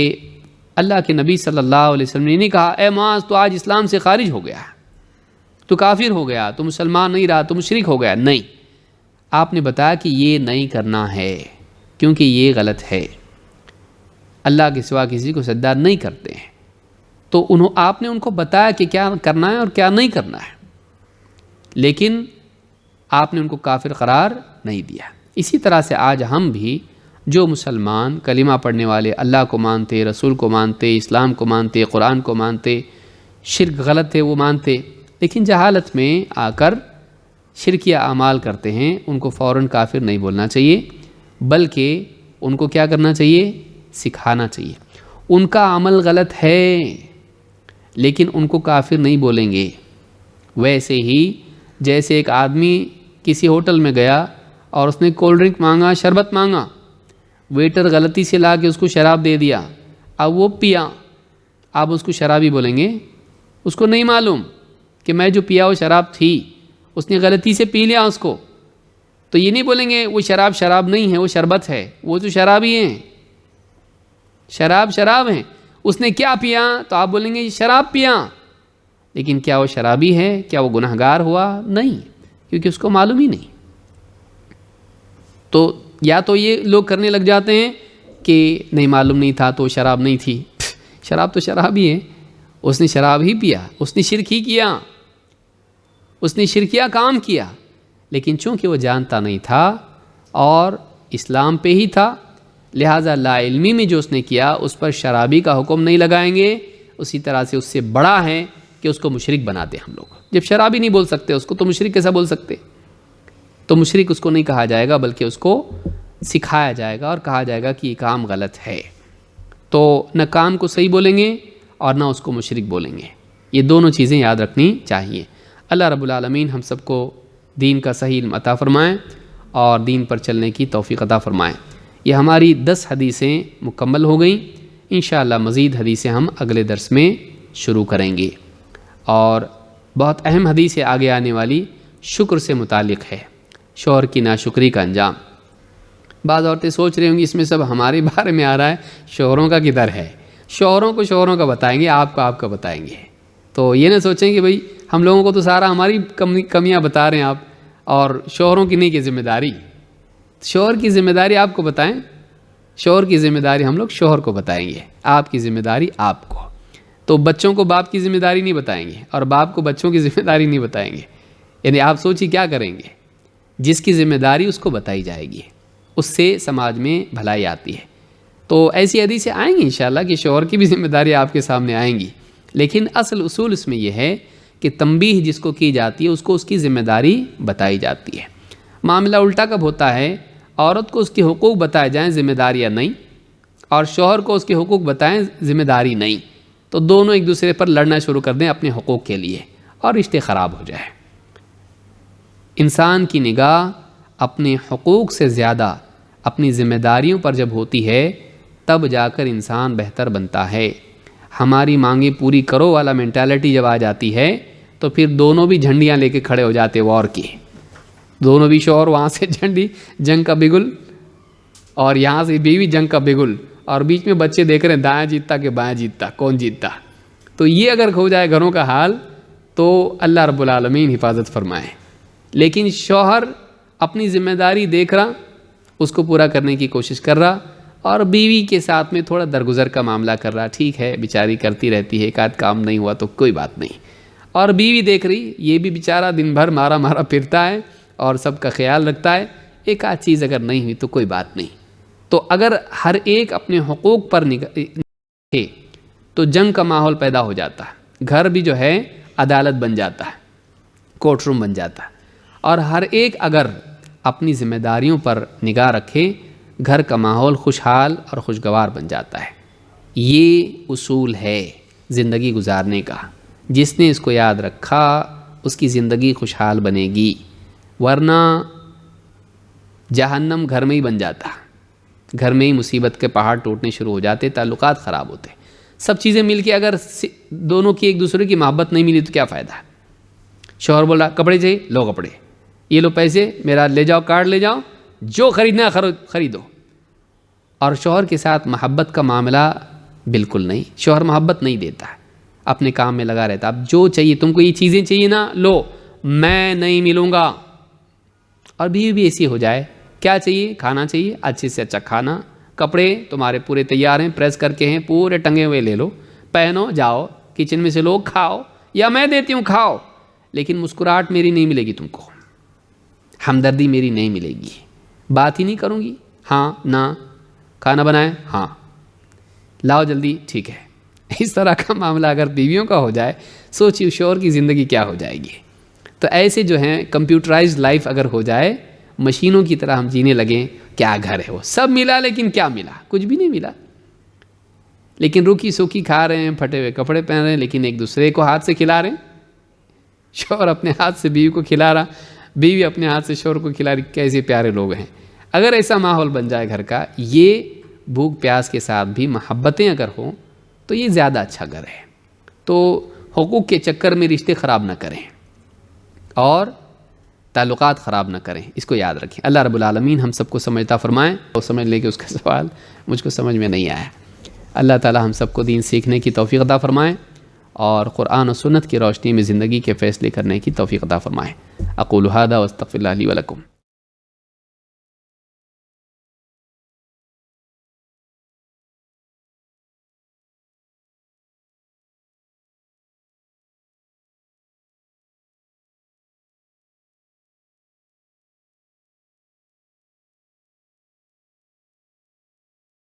اللہ کے نبی صلی اللہ علیہ وسلم نے نہیں کہا اے معاذ تو آج اسلام سے خارج ہو گیا، تو کافر ہو گیا، تو مسلمان نہیں رہا، تو مشرک ہو گیا، نہیں، آپ نے بتایا کہ یہ نہیں کرنا ہے کیونکہ یہ غلط ہے، اللہ کے سوا کسی کو سجدہ نہیں کرتے ہیں، تو آپ نے ان کو بتایا کہ کیا کرنا ہے اور کیا نہیں کرنا ہے، لیکن آپ نے ان کو کافر قرار نہیں دیا۔ اسی طرح سے آج ہم بھی جو مسلمان کلمہ پڑھنے والے، اللہ کو مانتے، رسول کو مانتے، اسلام کو مانتے، قرآن کو مانتے، شرک غلط ہے وہ مانتے، لیکن جہالت میں آ کر شرکیہ اعمال کرتے ہیں، ان کو فوراً کافر نہیں بولنا چاہیے، بلکہ ان کو کیا کرنا چاہیے؟ سکھانا چاہیے۔ ان کا عمل غلط ہے لیکن ان کو کافر نہیں بولیں گے۔ ویسے ہی جیسے ایک آدمی کسی ہوٹل میں گیا اور اس نے کولڈ ڈرنک مانگا، شربت مانگا، ویٹر غلطی سے لا کے اس کو شراب دے دیا، اب وہ پیا، آپ اس کو شرابی بولیں گے؟ اس کو نہیں معلوم کہ میں جو پیا وہ شراب تھی، اس نے غلطی سے پی لیا اس کو، تو یہ نہیں بولیں گے وہ شراب نہیں ہے، وہ شربت ہے، وہ تو شرابی ہیں، شراب ہیں، اس نے کیا پیا تو آپ بولیں گے شراب پیا، لیکن کیا وہ شرابی ہے؟ کیا وہ گنہگار ہوا؟ نہیں، کیونکہ اس کو معلوم ہی نہیں۔ تو یا تو یہ لوگ کرنے لگ جاتے ہیں کہ نہیں معلوم نہیں تھا تو شراب نہیں تھی، شراب تو شراب ہی ہے، اس نے شراب ہی پیا، اس نے شرک ہی کیا، اس نے شرکیہ کام کیا، لیکن چونکہ وہ جانتا نہیں تھا اور اسلام پہ ہی تھا، لہٰذا لا علمی میں جو اس نے کیا اس پر شرابی کا حکم نہیں لگائیں گے۔ اسی طرح سے اس سے بڑا ہے کہ اس کو مشرک بناتے ہم لوگ، جب شرابی نہیں بول سکتے اس کو تو مشرک کیسا بول سکتے؟ تو مشرک اس کو نہیں کہا جائے گا بلکہ اس کو سکھایا جائے گا اور کہا جائے گا کہ یہ کام غلط ہے۔ تو نہ کام کو صحیح بولیں گے اور نہ اس کو مشرک بولیں گے، یہ دونوں چیزیں یاد رکھنی چاہیے۔ اللہ رب العالمین ہم سب کو دین کا صحیح علم عطا فرمائیں اور دین پر چلنے کی توفیق عطا فرمائیں۔ یہ ہماری 10 حدیثیں مکمل ہو گئیں، انشاءاللہ مزید حدیثیں ہم اگلے درس میں شروع کریں گے، اور بہت اہم حدیث ہے آگے آنے والی، شکر سے متعلق ہے، شوہر کی ناشکری کا انجام۔ بعض عورتیں سوچ رہی ہوں گی اس میں سب ہمارے بارے میں آ رہا ہے، شوہروں کا کدھر ہے؟ شوہروں کو شوہروں کا بتائیں گے، آپ کا بتائیں گے، تو یہ نہ سوچیں کہ بھئی ہم لوگوں کو تو سارا ہماری کمیاں بتا رہے ہیں آپ، اور شوہروں کی نہیں کی ذمہ داری، شوہر کی ذمہ داری آپ کو بتائیں، شوہر کی ذمہ داری ہم لوگ شوہر کو بتائیں گے، آپ کی ذمہ داری آپ کو۔ تو بچوں کو باپ کی ذمہ داری نہیں بتائیں گے اور باپ کو بچوں کی ذمہ داری نہیں بتائیں گے، یعنی آپ سوچیے کیا کریں گے؟ جس کی ذمہ داری اس کو بتائی جائے گی، اس سے سماج میں بھلائی آتی ہے۔ تو ایسی حدیثیں آئیں گی انشاءاللہ کہ شوہر کی بھی ذمہ داری آپ کے سامنے آئیں گی، لیکن اصل اصول اس میں یہ ہے کہ تنبیہ جس کو کی جاتی ہے اس کو اس کی ذمہ داری بتائی جاتی ہے۔ معاملہ الٹا کب ہوتا ہے؟ عورت کو اس کے حقوق بتائے جائیں، ذمہ داریاں نہیں، اور شوہر کو اس کے حقوق بتائیں، ذمہ داری نہیں، تو دونوں ایک دوسرے پر لڑنا شروع کر دیں اپنے حقوق کے لیے اور رشتے خراب ہو جائے۔ انسان کی نگاہ اپنے حقوق سے زیادہ اپنی ذمہ داریوں پر جب ہوتی ہے تب جا کر انسان بہتر بنتا ہے۔ ہماری مانگیں پوری کرو والا مینٹالٹی جب آ جاتی ہے تو پھر دونوں بھی جھنڈیاں لے کے کھڑے ہو جاتے وار کی، دونوں بھی شوہر وہاں سے جھنڈی جنگ کا بگل اور یہاں سے بیوی جنگ کا بگل، اور بیچ میں بچے دیکھ رہے ہیں دایاں جیتتا کہ بایاں جیتتا، کون جیتتا۔ تو یہ اگر ہو جائے گھروں کا حال تو اللہ رب العالمین حفاظت فرمائے۔ لیکن شوہر اپنی ذمہ داری دیکھ رہا، اس کو پورا کرنے کی کوشش کر رہا، اور بیوی کے ساتھ میں تھوڑا درگزر کا معاملہ کر رہا، ٹھیک ہے بیچاری کرتی رہتی ہے، ایک آدھ کام نہیں ہوا تو کوئی بات نہیں، اور بیوی دیکھ رہی یہ بھی بیچارہ دن بھر مارا مارا پھرتا ہے اور سب کا خیال رکھتا ہے، ایک آدھ چیز اگر نہیں ہوئی تو کوئی بات نہیں۔ تو اگر ہر ایک اپنے حقوق پر نگاہ تو جنگ کا ماحول پیدا ہو جاتا ہے، گھر بھی جو ہے عدالت بن جاتا ہے، کورٹ روم بن جاتا ہے، اور ہر ایک اگر اپنی ذمہ داریوں پر نگاہ رکھے گھر کا ماحول خوشحال اور خوشگوار بن جاتا ہے۔ یہ اصول ہے زندگی گزارنے کا، جس نے اس کو یاد رکھا اس کی زندگی خوشحال بنے گی، ورنہ جہنم گھر میں ہی بن جاتا، گھر میں ہی مصیبت کے پہاڑ ٹوٹنے شروع ہو جاتے، تعلقات خراب ہوتے۔ سب چیزیں مل کے اگر دونوں کی ایک دوسرے کی محبت نہیں ملی تو کیا فائدہ ہے؟ شوہر بول رہا کپڑے چاہیے، لو کپڑے، یہ لو پیسے میرا لے جاؤ، کارڈ لے جاؤ، جو خریدنا ہے خریدو، اور شوہر کے ساتھ محبت کا معاملہ بالکل نہیں، شوہر محبت نہیں دیتا ہے، اپنے کام میں لگا رہتا، اب جو چاہیے تم کو یہ چیزیں چاہیے نا لو، میں نہیں ملوں گا۔ اور بیوی بھی ایسی ہو جائے، کیا چاہیے؟ کھانا چاہیے، اچھے سے اچھا کھانا، کپڑے تمہارے پورے تیار ہیں، پریس کر کے ہیں، پورے ٹنگے ہوئے لے لو، پہنو، جاؤ کچن میں سے لو، کھاؤ، یا میں دیتی ہوں کھاؤ، لیکن مسکراہٹ میری نہیں ملے گی تم کو، ہمدردی میری نہیں ملے گی، بات ہی نہیں کروں گی، ہاں نہ، کھانا بنائیں، ہاں لاؤ جلدی، ٹھیک ہے۔ اس طرح کا معاملہ اگر بیویوں کا ہو جائے، سوچیے شوہر کی زندگی کیا ہو جائے گی۔ تو ایسے جو ہیں کمپیوٹرائزڈ لائف اگر ہو جائے، مشینوں کی طرح ہم جینے لگیں، کیا گھر ہے وہ، سب ملا لیکن کیا ملا؟ کچھ بھی نہیں ملا، لیکن روکی سوکی کھا رہے ہیں، پھٹے ہوئے کپڑے پہن رہے ہیں، لیکن ایک دوسرے کو ہاتھ سے کھلا رہے ہیں، شوہر اپنے ہاتھ سے بیوی کو کھلا رہا، بیوی اپنے ہاتھ سے شوہر کو کھلا رہی، کیسے پیارے لوگ ہیں۔ اگر ایسا ماحول بن جائے گھر کا، یہ بھوک پیاس کے ساتھ بھی محبتیں اگر ہوں تو یہ زیادہ اچھا گھر ہے۔ تو حقوق کے چکر میں رشتے خراب نہ کریں اور تعلقات خراب نہ کریں، اس کو یاد رکھیں۔ اللہ رب العالمین ہم سب کو سمجھتا فرمائیں، اور سمجھ لے کہ اس کا سوال مجھ کو سمجھ میں نہیں آیا۔ اللہ تعالی ہم سب کو دین سیکھنے کی توفیق عطا فرمائیں اور قرآن و سنت کی روشنی میں زندگی کے فیصلے کرنے کی توفیق عطا فرمائیں۔ اقول ھذا واستغفر اللہ لی ولکم۔